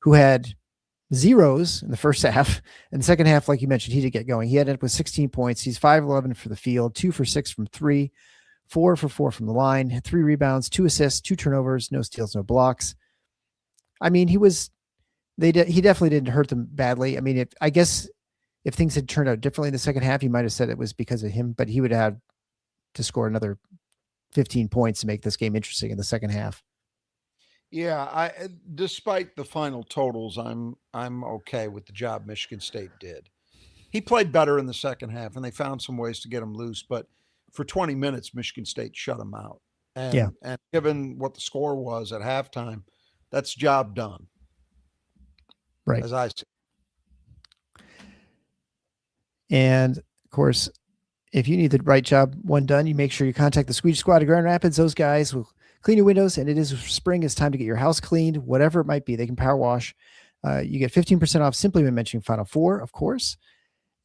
who had zeros in the first half. In the second half, like you mentioned, he did get going. He ended up with 16 points. He's 5-11 for the field, 2 for 6 from 3, 4 for 4 from the line, had 3 rebounds, 2 assists, 2 turnovers, no steals, no blocks. I mean, he definitely didn't hurt them badly. I mean, I guess if things had turned out differently in the second half, you might have said it was because of him, but he would have to score another 15 points to make this game interesting in the second half. Yeah, despite the final totals, I'm okay with the job Michigan State did. He played better in the second half, and they found some ways to get him loose. But for 20 minutes, Michigan State shut him out. And given what the score was at halftime, that's job done. Right. As I see. And of course, if you need the right job one done, you make sure you contact the Squeegee Squad of Grand Rapids. Those guys will clean your windows, and it is spring. It's time to get your house cleaned, whatever it might be. They can power wash. You get 15% off simply by mentioning Final Four, of course.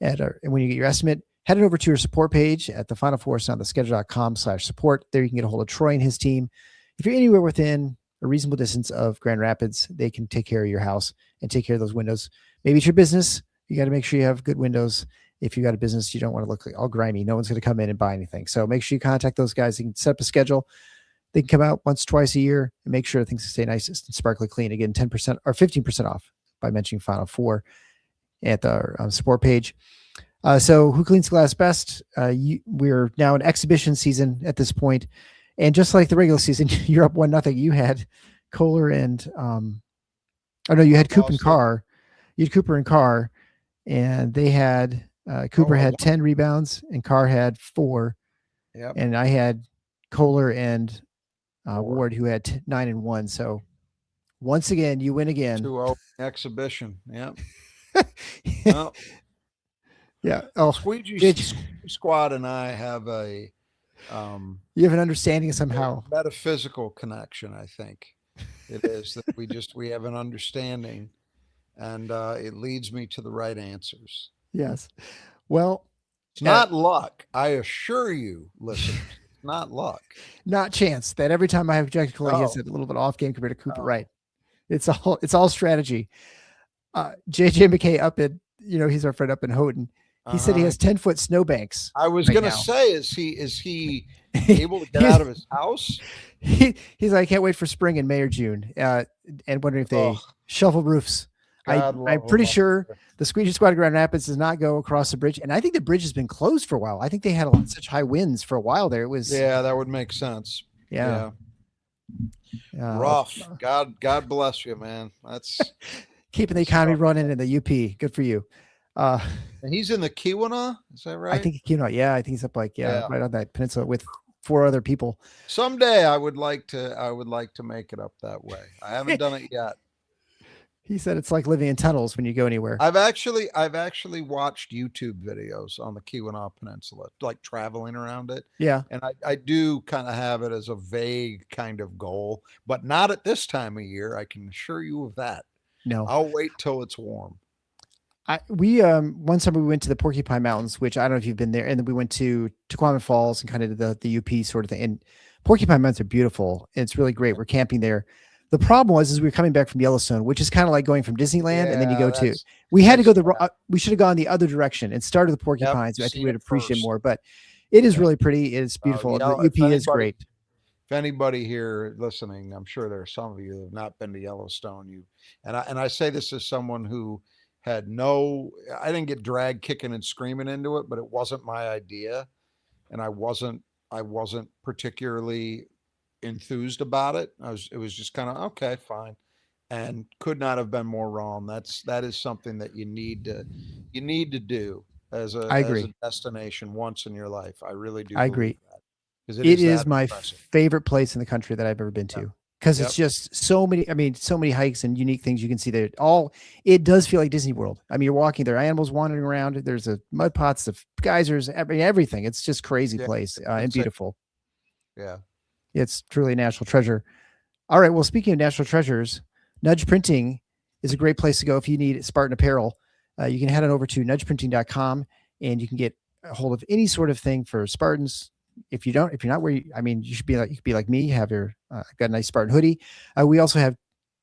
And when you get your estimate, head over to your support page at the Final Four on the schedule.com/support. There you can get a hold of Troy and his team. If you're anywhere within a reasonable distance of Grand Rapids, they can take care of your house and take care of those windows. Maybe it's your business. You got to make sure you have good windows. If you got a business, you don't want to look all grimy. No one's going to come in and buy anything. So make sure you contact those guys. You can set up a schedule. They can come out once, twice a year and make sure things stay nice and sparkly clean. Again, 10% or 15% off by mentioning Final Four at the support page. So who cleans glass best? We're now in exhibition season at this point. And just like the regular season, you're up 1-0. You had Kohler and you had Cooper and Carr. You had Cooper and Carr, and they had Cooper had 10 rebounds and Carr had 4. Yep. And I had Kohler and Ward, who had 9 and 1. So once again, you win again. 2-0 exhibition. Yeah. Well, yeah. Oh, Squeegee Squad and I have you have an understanding somehow. Metaphysical connection, I think. It is that we have an understanding, and it leads me to the right answers. Yes. Well, it's not luck. I assure you, listeners, it's not luck. Not chance that every time I have Jack Kohler, he has a little bit off game compared to Cooper. Right. It's all strategy. JJ McKay up at, he's our friend up in Houghton. He said he has 10-foot snowbanks. I was going to say, is he able to get out of his house? He's like, I can't wait for spring in May or June. And wondering if they shovel roofs. I'm pretty sure the Squeegee Squad of Grand Rapids does not go across the bridge. And I think the bridge has been closed for a while. I think they had such high winds for a while there. It was. Yeah, that would make sense. Yeah. Rough. God bless you, man. That's keeping the economy running in the UP. Good for you. And he's in the Keweenaw, is that right? I think Keweenaw. Yeah, I think he's up right on that peninsula with 4 other people. Someday I would like to make it up that way. I haven't done it yet. He said it's like living in tunnels when you go anywhere. I've actually watched YouTube videos on the Keweenaw Peninsula, like traveling around it. Yeah. And I do kind of have it as a vague kind of goal, but not at this time of year. I can assure you of that. No. I'll wait till it's warm. One summer we went to the Porcupine Mountains, which I don't know if you've been there, and then we went to Tequama Falls and kind of the UP sort of thing. And Porcupine Mountains are beautiful. It's really great. We're camping there. The problem was we were coming back from Yellowstone, which is kind of like going from Disneyland, and then you go to. We had to go we should have gone the other direction and started the Porcupines. I think we'd appreciate more, but it is really pretty. It's beautiful. The UP is great. If anybody here listening, I'm sure there are some of you that have not been to Yellowstone. And I say this as someone who I didn't get dragged kicking and screaming into it, but it wasn't my idea. And I wasn't particularly enthused about it. It was just kind of, okay, fine. And could not have been more wrong. That is something that you need to do as a destination once in your life. I really do. I agree. Because it is my favorite place in the country that I've ever been to. Because it's just so many hikes and unique things you can see there. It does feel like Disney World. I mean, you're walking, there are animals wandering around. There's mud pots, the geysers, everything. It's just crazy place and beautiful. Yeah. It's truly a national treasure. All right. Well, speaking of national treasures, Nudge Printing is a great place to go if you need Spartan apparel. You can head on over to nudgeprinting.com and you can get a hold of any sort of thing for Spartans. If you're not where you should be, you could be like me, have your, I've got a nice Spartan hoodie. We also have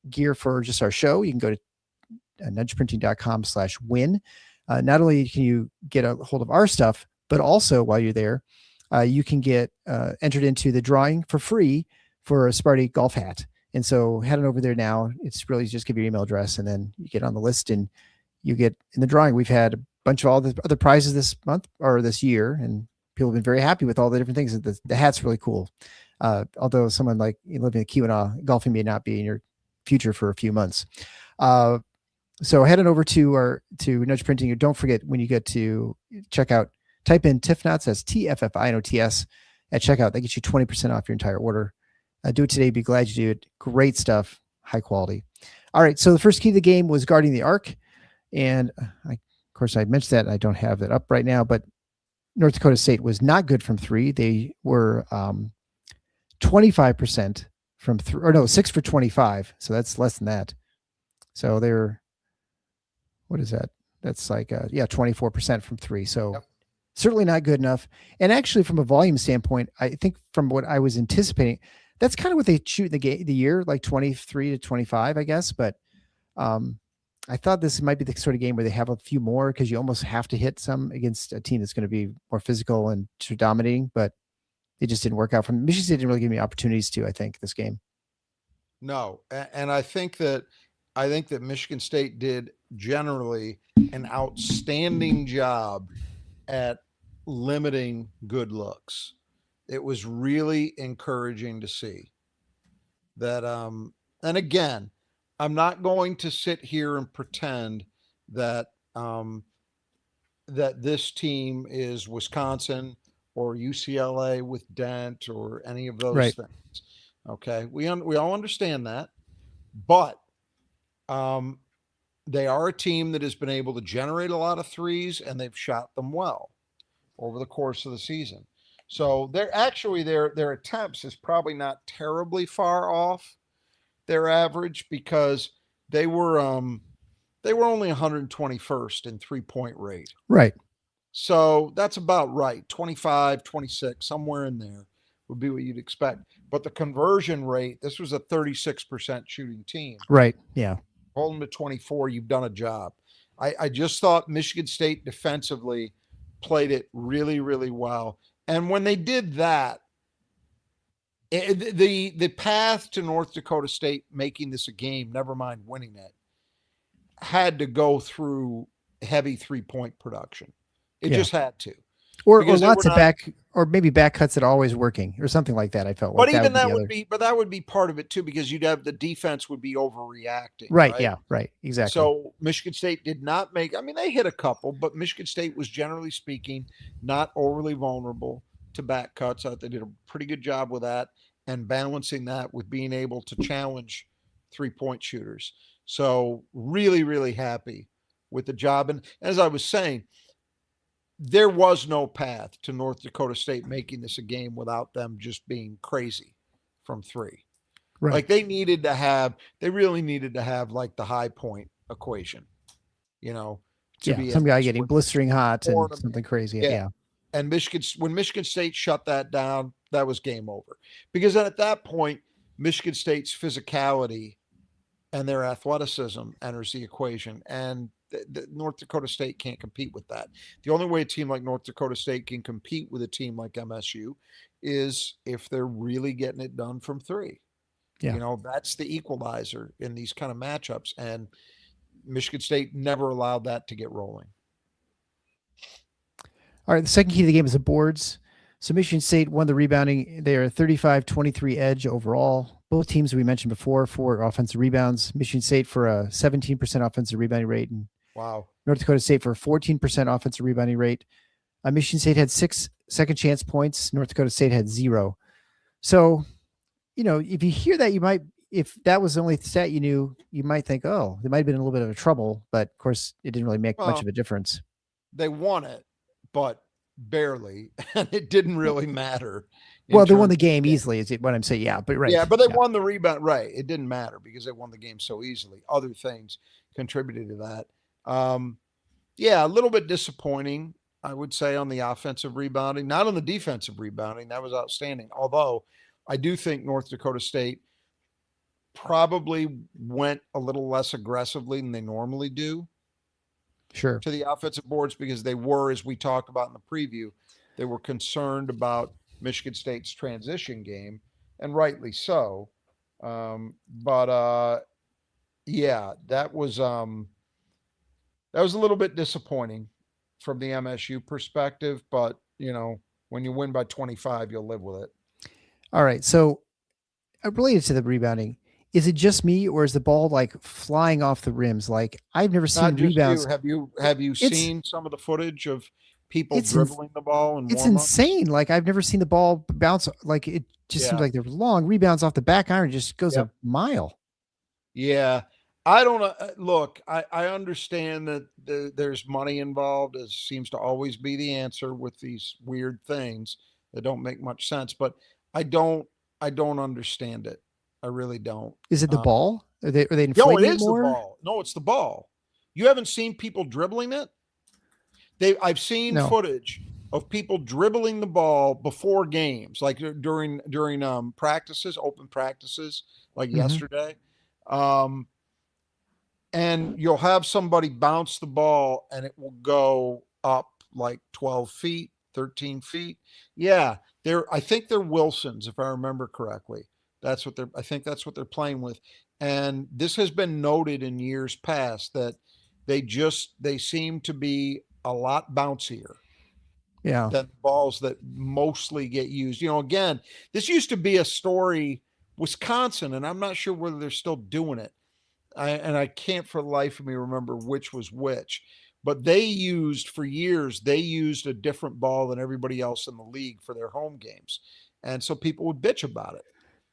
gear for just our show. You can go to nudgeprinting.com/win. Not only can you get a hold of our stuff, but also while you're there, you can get entered into the drawing for free for a Sparty golf hat. And so head on over there now. It's really just give your email address and then you get on the list and you get in the drawing. We've had a bunch of all the other prizes this month or this year, and people have been very happy with all the different things. The hat's really cool. Although someone like you living in Keweenaw, golfing may not be in your future for a few months. So head on over to Nudge Printing. Don't forget when you get to checkout, type in TIFNOTS, that's TFFINOTS at checkout. That gets you 20% off your entire order. Do it today. Be glad you do it. Great stuff. High quality. All right. So the first key to the game was guarding the arc. And of course I mentioned that. I don't have that up right now, but North Dakota State was not good from three. They were 25% from three, or no, 6 for 25. So that's less than that. So they're, what is that? That's like, 24% from three. So certainly not good enough. And actually from a volume standpoint, I think from what I was anticipating, that's kind of what they shoot the year, like 23 to 25, I guess. But I thought this might be the sort of game where they have a few more because you almost have to hit some against a team that's going to be more physical and dominating, but it just didn't work out. From Michigan State didn't really give me opportunities to, I think, this game. No. And I think that Michigan State did generally an outstanding job at limiting good looks. It was really encouraging to see that. And again, I'm not going to sit here and pretend that that this team is Wisconsin or UCLA with Dent or any of those things. Okay, we all understand that, but they are a team that has been able to generate a lot of threes and they've shot them well over the course of the season. So they're actually their attempts is probably not terribly far off their average because they were only 121st in 3-point rate. Right. So that's about right. 25, 26, somewhere in there would be what you'd expect. But the conversion rate, this was a 36% shooting team. Right. Yeah. Hold them to 24, you've done a job. I just thought Michigan State defensively played it really, really well. And when they did that, the path to North Dakota State making this a game, never mind winning it, had to go through heavy 3-point production. It just had to. Or lots of back, or maybe back cuts that are always working, or something like that. I felt like, but even that would be part of it too, because you'd have the defense would be overreacting. Right. Yeah. Right. Exactly. So Michigan State did not make. I mean, they hit a couple, but Michigan State was generally speaking not overly vulnerable to back cuts. I thought they did a pretty good job with that and balancing that with being able to challenge 3-point shooters. So really, really happy with the job. And as I was saying, there was no path to North Dakota State making this a game without them just being crazy from three. Right. Like they really needed to have like the high point equation, to be some guy getting blistering hot and something crazy. Yeah. And when Michigan State shut that down, that was game over. Because at that point, Michigan State's physicality and their athleticism enters the equation. And the North Dakota State can't compete with that. The only way a team like North Dakota State can compete with a team like MSU is if they're really getting it done from three. Yeah. You know, that's the equalizer in these kind of matchups. And Michigan State never allowed that to get rolling. All right, the second key to the game is the boards. So Michigan State won the rebounding. They are 35-23 edge overall. Both teams we mentioned before for offensive rebounds. Michigan State for a 17% offensive rebounding rate, and North Dakota State for a 14% offensive rebounding rate. Michigan State had 6 second chance points. North Dakota State had 0. So, you know, if you hear that, if that was the only stat you knew, you might think, oh, they might have been in a little bit of trouble. But of course, it didn't really make much of a difference. They won it, but barely, and it didn't really matter. Well, they won the game easily, is what I'm saying. Yeah, but right. Yeah, but they won the rebound. Right. It didn't matter because they won the game so easily. Other things contributed to that. Yeah, a little bit disappointing, I would say, on the offensive rebounding, not on the defensive rebounding. That was outstanding. Although I do think North Dakota State probably went a little less aggressively than they normally do. Sure. To the offensive boards, because they were, as we talked about in the preview, they were concerned about Michigan State's transition game, and rightly so. Yeah, that was a little bit disappointing from the MSU perspective, but you know, when you win by 25, you'll live with it. All right. So related to the rebounding, is it just me, or is the ball like flying off the rims? Like, I've never seen rebounds. Have you seen some of the footage of people dribbling the ball? And it's insane. Like, I've never seen the ball bounce. Like, it just seems like there were long rebounds off the back iron. Just goes a mile. Yeah. I don't know. Look, I understand that there's money involved, as seems to always be the answer with these weird things that don't make much sense, but I don't understand it. I really don't. Is it the ball? Are they inflating it is more? The ball. No, it's the ball. You haven't seen people dribbling it? I've seen footage of people dribbling the ball before games, like during practices, open practices, like yesterday. And you'll have somebody bounce the ball and it will go up like 12 feet, 13 feet. Yeah. I think they're Wilsons, if I remember correctly. I think that's what they're playing with. And this has been noted in years past that they seem to be a lot bouncier. Yeah. Than balls that mostly get used. You know, again, this used to be a story, Wisconsin, and I'm not sure whether they're still doing it. I can't for the life of me remember which was which, but for years, they used a different ball than everybody else in the league for their home games. And so people would bitch about it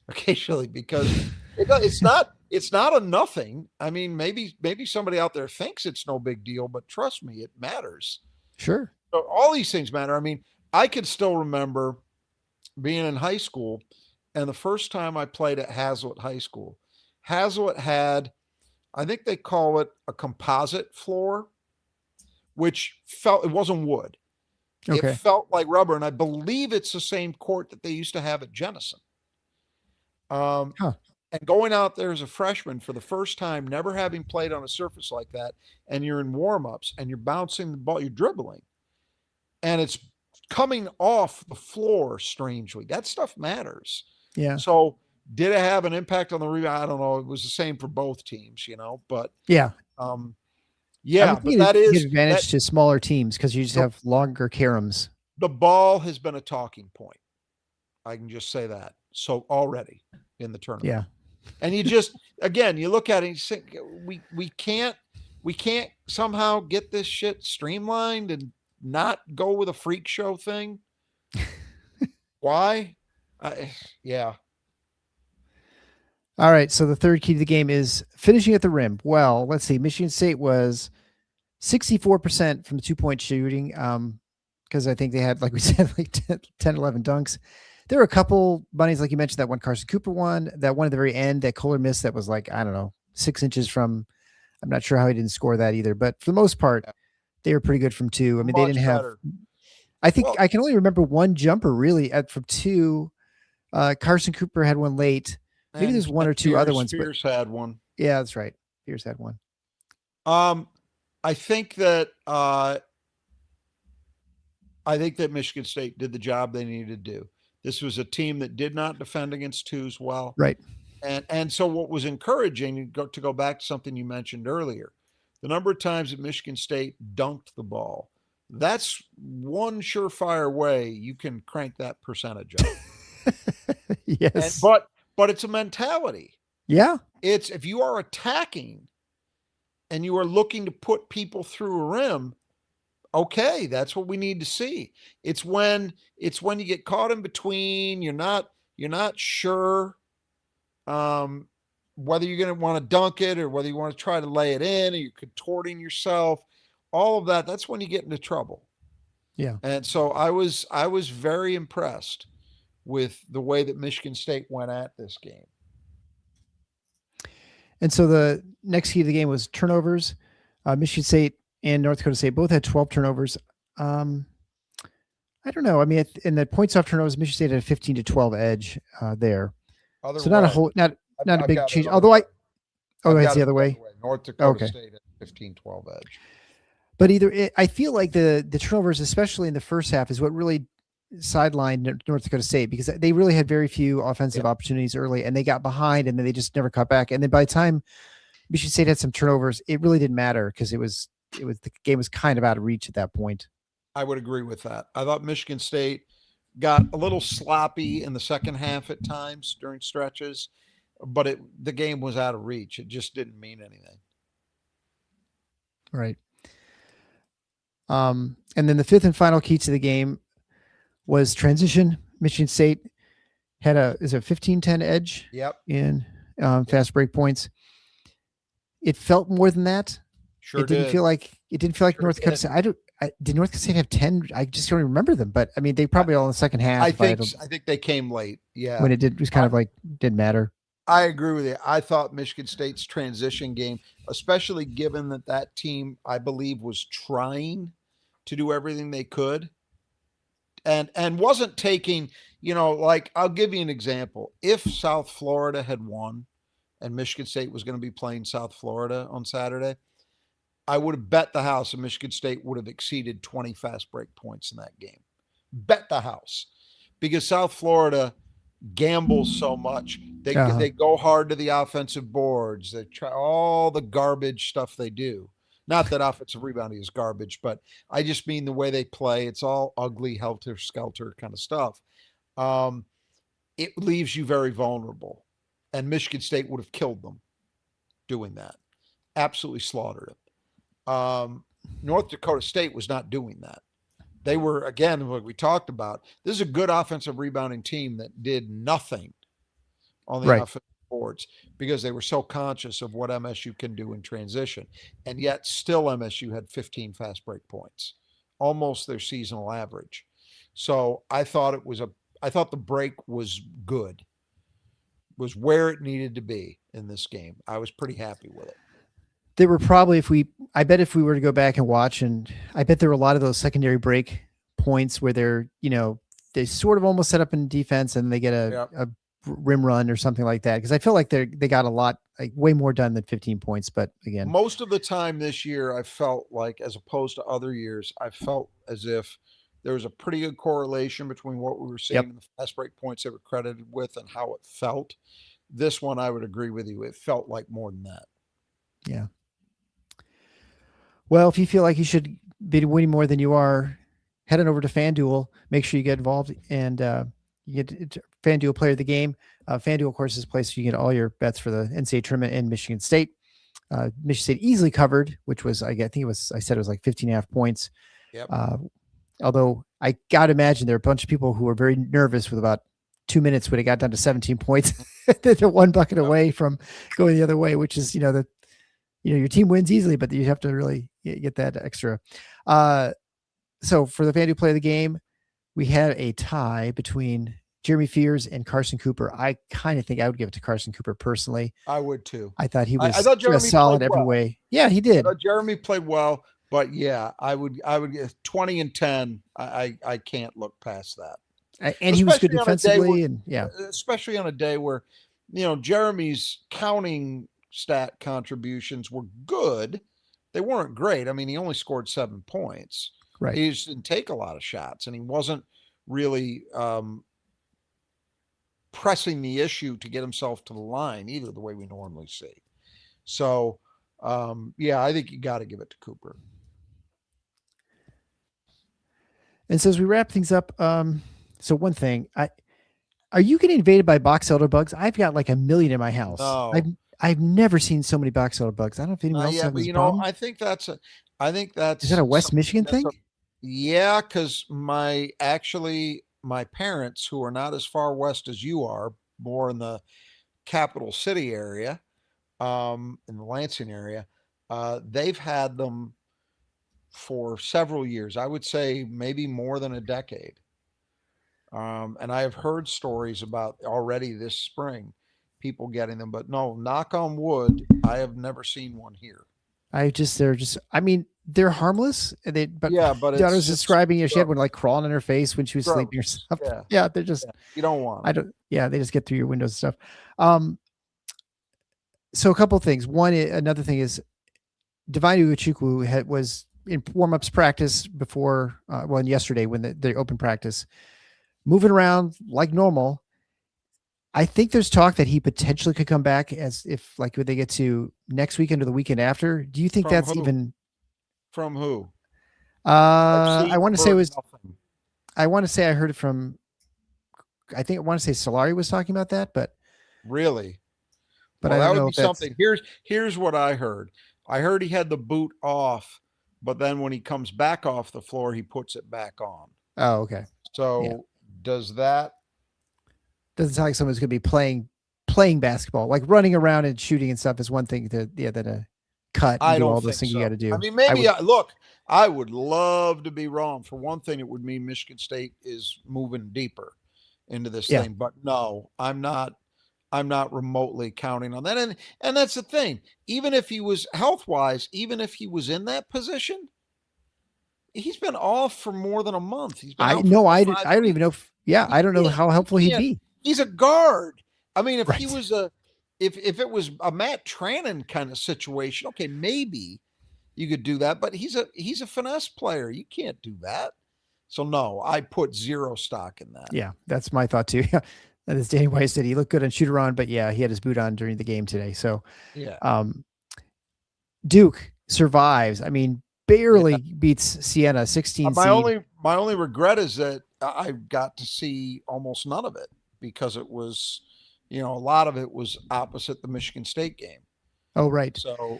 occasionally because it's not a nothing. I mean, maybe somebody out there thinks it's no big deal, but trust me, it matters. Sure. So all these things matter. I mean, I could still remember being in high school, and the first time I played at Hazlitt High School, Hazlitt had, I think they call it a composite floor, which it wasn't wood. Okay. It felt like rubber. And I believe it's the same court that they used to have at Jenison. And going out there as a freshman for the first time, never having played on a surface like that, and you're in warm-ups and you're bouncing the ball, you're dribbling, and it's coming off the floor strangely. That stuff matters. Yeah. So did it have an impact on the rebound? I don't know. It was the same for both teams, you know, but yeah. But that is an advantage to smaller teams because you just have longer caroms. The ball has been a talking point. I can just say that. So already in the tournament. Yeah. And you just, again, you look at it and you think we can't somehow get this shit streamlined and not go with a freak show thing. Why? Yeah. All right. So the third key to the game is finishing at the rim. Well, let's see. Michigan State was 64% from 2-point shooting. Because I think they had, like we said, like 10, 11 dunks. There were a couple bunnies, like you mentioned, that one Carson Cooper one, that one at the very end, that Kohler missed that was like, I don't know, 6 inches from, I'm not sure how he didn't score that either. But for the most part, they were pretty good from 2. I mean, Much they didn't have. better. I think I can only remember one jumper really from 2. Carson Cooper had one late. Maybe there's one or two other ones. Spears had one. Yeah, that's right. Spears had one. I think that Michigan State did the job they needed to do. This was a team that did not defend against 2s well. Right. And so what was encouraging, to go back to something you mentioned earlier, the number of times that Michigan State dunked the ball, that's one surefire way you can crank that percentage up. Yes. But it's a mentality. Yeah. It's if you are attacking and you are looking to put people through a rim, okay, that's what we need to see. It's when you get caught in between, you're not sure whether you're going to want to dunk it or whether you want to try to lay it in, or you're contorting yourself, all of that, that's when you get into trouble. Yeah. And so I was very impressed with the way that Michigan State went at this game. And so the next key of the game was turnovers. Michigan State and North Dakota State both had 12 turnovers. I don't know. I mean, in the points off turnovers, Michigan State had a 15-12 edge there. So not a big change. Although it's the other way. North Dakota State at 15-12 edge. But I feel like the turnovers, especially in the first half, is what really sidelined North Dakota State, because they really had very few offensive opportunities early, and they got behind, and then they just never cut back. And then by the time Michigan State had some turnovers, it really didn't matter, because the game was kind of out of reach at that point. I would agree with that. I thought Michigan State got a little sloppy in the second half at times during stretches, but the game was out of reach. It just didn't mean anything. Right. And then the fifth and final key to the game was transition. Michigan State had a 15-10 edge. Yep. In fast break points. It felt more than that. Sure. It didn't feel like North Dakota State. Did North Dakota State have 10? I just don't remember them, but I mean, they probably all in the second half. I think they came late. Yeah. When it was kind of like, didn't matter. I agree with you. I thought Michigan State's transition game, especially given that team, I believe, was trying to do everything they could and wasn't taking, like, I'll give you an example. If South Florida had won and Michigan State was going to be playing South Florida on Saturday, I would have bet the house and Michigan State would have exceeded 20 fast break points in that game. Bet the house. Because South Florida gambles so much. They go hard to the offensive boards. They try all the garbage stuff they do. Not that offensive rebounding is garbage, but I just mean the way they play. It's all ugly, helter-skelter kind of stuff. It leaves you very vulnerable. And Michigan State would have killed them doing that. Absolutely slaughtered them. North Dakota State was not doing that. They were, again, what we talked about, this is a good offensive rebounding team that did nothing on the offensive boards because they were so conscious of what MSU can do in transition. And yet still MSU had 15 fast break points, almost their seasonal average. So I thought the break was good, was where it needed to be in this game. I was pretty happy with it. There were probably, if we were to go back and watch, and I bet there were a lot of those secondary break points where they sort of almost set up in defense and they get a rim run or something like that. Cause I feel like they got a lot, like way more done than 15 points. But again, most of the time this year, I felt like, as opposed to other years, I felt as if there was a pretty good correlation between what we were seeing in the fast break points they were credited with and how it felt. This one, I would agree with you. It felt like more than that. Yeah. Well, if you feel like you should be winning more than you are, head on over to Fanduel. Make sure you get involved, and you get Fanduel Player of the Game. Fanduel, of course, is a place you get all your bets for the NCAA tournament in Michigan State. Michigan State easily covered, which was, I said it was like 15.5 points. Yep. Although I got to imagine there are a bunch of people who were very nervous with about 2 minutes when it got down to 17 points. They're one bucket away from going the other way, which is, your team wins easily, but you have to really get that extra. So for the Fanduel Play of the Game, we had a tie between Jeremy Fears and Carson Cooper. I kind of think I would give it to Carson Cooper personally. I would too. I thought he was I thought Jeremy solid every well. way. Yeah, he did. I thought Jeremy played well, But yeah, I would 20-10. I can't look past that. And he was good defensively, and especially on a day where, Jeremy's counting stat contributions were good. They weren't great. I mean, he only scored 7 points. Right. He just didn't take a lot of shots, and he wasn't really pressing the issue to get himself to the line either, the way we normally see. So, I think you got to give it to Cooper. And so as we wrap things up, so one thing, are you getting invaded by box elder bugs? I've got like 1 million in my house. No. I've never seen so many box elder bugs. I don't know if anyone else has this problem. I think that's is that a West Michigan thing? Yeah, because my parents, who are not as far west as you are, more in the capital city area, in the Lansing area, they've had them for several years. I would say maybe more than a decade. And I have heard stories about already this spring, people getting them, but no, knock on wood, I have never seen one here. They're harmless. But I was describing, she had one like crawling on her face when she was sleeping or stuff. Yeah, they're just, you don't want. They just get through your windows and stuff. So a couple of things. Another thing is, Divine Ugochukwu was in warm-ups practice before, yesterday when the open practice, moving around like normal. I think there's talk that he potentially could come back as if like when they get to next weekend or the weekend after. Do you think that's even from who? I want to say I heard it from, I want to say Solari was talking about that, but really, but I don't know be something. Here's what I heard. I heard he had the boot off, but then when he comes back off the floor, he puts it back on. Oh, okay. So does that? Doesn't sound like someone's going to be playing basketball, like running around and shooting and stuff is one thing than a cut and do all those things you got to do. I mean, maybe I would love to be wrong. For one thing, it would mean Michigan State is moving deeper into this thing, but no, I'm not remotely counting on that. And that's the thing. Even if he was health-wise, even if he was in that position, he's been off for more than a month. I don't even know I don't know how helpful he'd be. He's a guard. I mean, if he was if it was a Matt Trannon kind of situation, okay, maybe you could do that, but he's a finesse player. You can't do that. So no, I put zero stock in that. Yeah, that's my thought too. As Danny White said, he looked good on shoot around, but yeah, he had his boot on during the game today. So Duke survives. I mean, barely beats Siena 16. My only regret is that I got to see almost none of it because it was, a lot of it was opposite the Michigan State game. Oh, right. So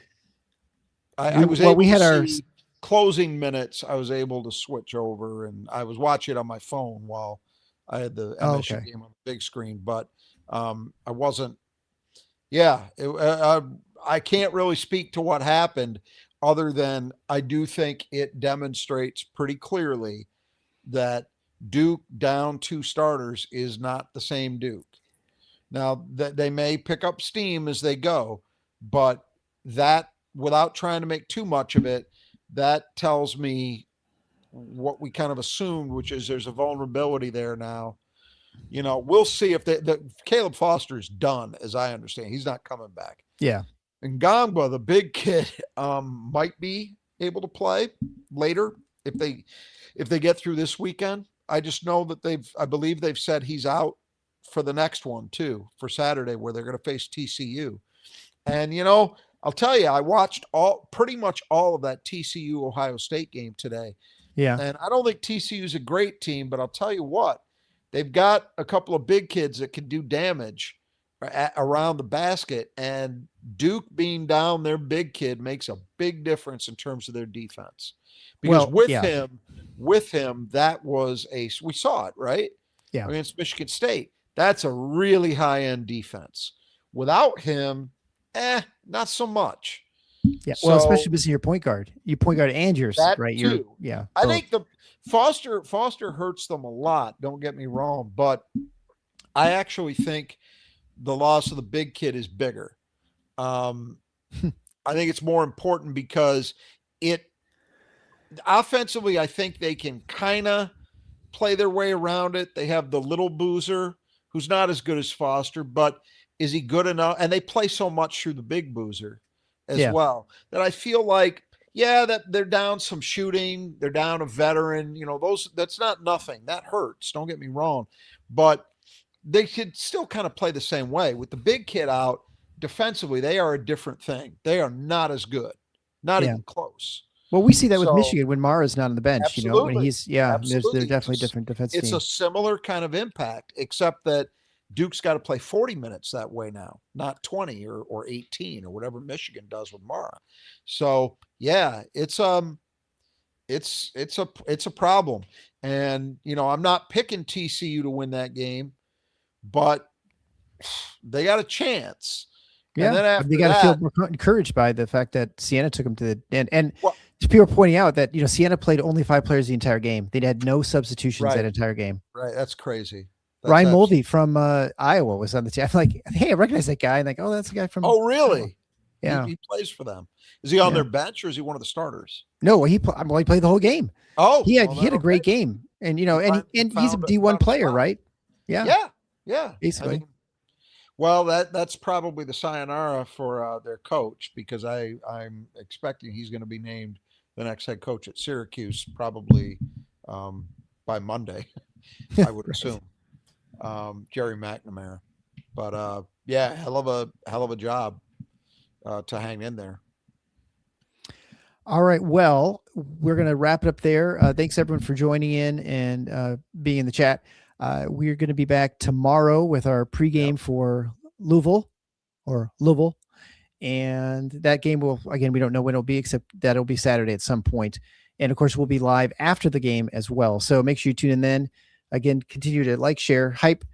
I was able to see closing minutes. I was able to switch over and I was watching it on my phone while I had the MSU game on the big screen, but I wasn't. I can't really speak to what happened other than I do think it demonstrates pretty clearly that Duke down 2 starters is not the same Duke. Now that they may pick up steam as they go, but that, without trying to make too much of it, that tells me what we kind of assumed, which is there's a vulnerability there now. We'll see if Caleb Foster's done, as I understand. He's not coming back. Yeah. And Ngangba, the big kid, might be able to play later if they get through this weekend. I just know that I believe they've said he's out for the next one too, for Saturday, where they're going to face TCU. And I'll tell you, I watched pretty much all of that TCU Ohio State game today. Yeah. And I don't think TCU is a great team, but I'll tell you what, they've got a couple of big kids that can do damage around the basket, and Duke being down their big kid makes a big difference in terms of their defense. Because with him, that was we saw it, right? Yeah. Against Michigan State. That's a really high-end defense. Without him, not so much. Yeah. Well, especially missing your point guard. Your point guard and yours, right? Too. I think the Foster hurts them a lot, don't get me wrong, but I actually think the loss of the big kid is bigger. I think it's more important because it offensively, I think they can kind of play their way around it. They have the little boozer who's not as good as Foster, but is he good enough? And they play so much through the big boozer as well that I feel like, that they're down some shooting. They're down a veteran, that's not nothing. That hurts. Don't get me wrong, but they could still kind of play the same way with the big kid out defensively. They are a different thing. They are not as good, not even close. Well, we see that with Michigan when Mara's not on the bench, absolutely. When he's, they're definitely different defense teams. It's a similar kind of impact, except that Duke's got to play 40 minutes that way now, not 20 or 18 or whatever Michigan does with Mara. So it's a problem. And, I'm not picking TCU to win that game, but they got a chance. Yeah, and then after you got to feel more encouraged by the fact that Siena took them to the end. And people are pointing out that Siena played only 5 players the entire game. They had no substitutions that entire game. Right, that's crazy. Ryan Mulvey from Iowa was on the team. I'm like, hey, I recognize that guy. And like, oh, that's the guy from. Oh, really? Iowa. Yeah, he plays for them. Is he on their bench or is he one of the starters? No, he played the whole game. Oh, he had a great game, and he's a D1 player, right? Yeah, basically. Well, that's probably the sayonara for their coach, because I'm expecting he's going to be named the next head coach at Syracuse probably by Monday, I would assume. Jerry McNamara, but hell of a job to hang in there. All right, well, we're going to wrap it up there. Thanks everyone for joining in and being in the chat. We're going to be back tomorrow with our pregame for Louisville. And that game we don't know when it'll be, except that it'll be Saturday at some point. And of course, we'll be live after the game as well. So make sure you tune in then. Again, continue to like, share, hype,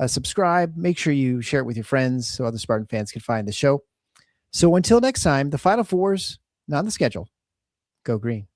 subscribe. Make sure you share it with your friends so other Spartan fans can find the show. So until next time, the Final Four's not on the schedule. Go Green.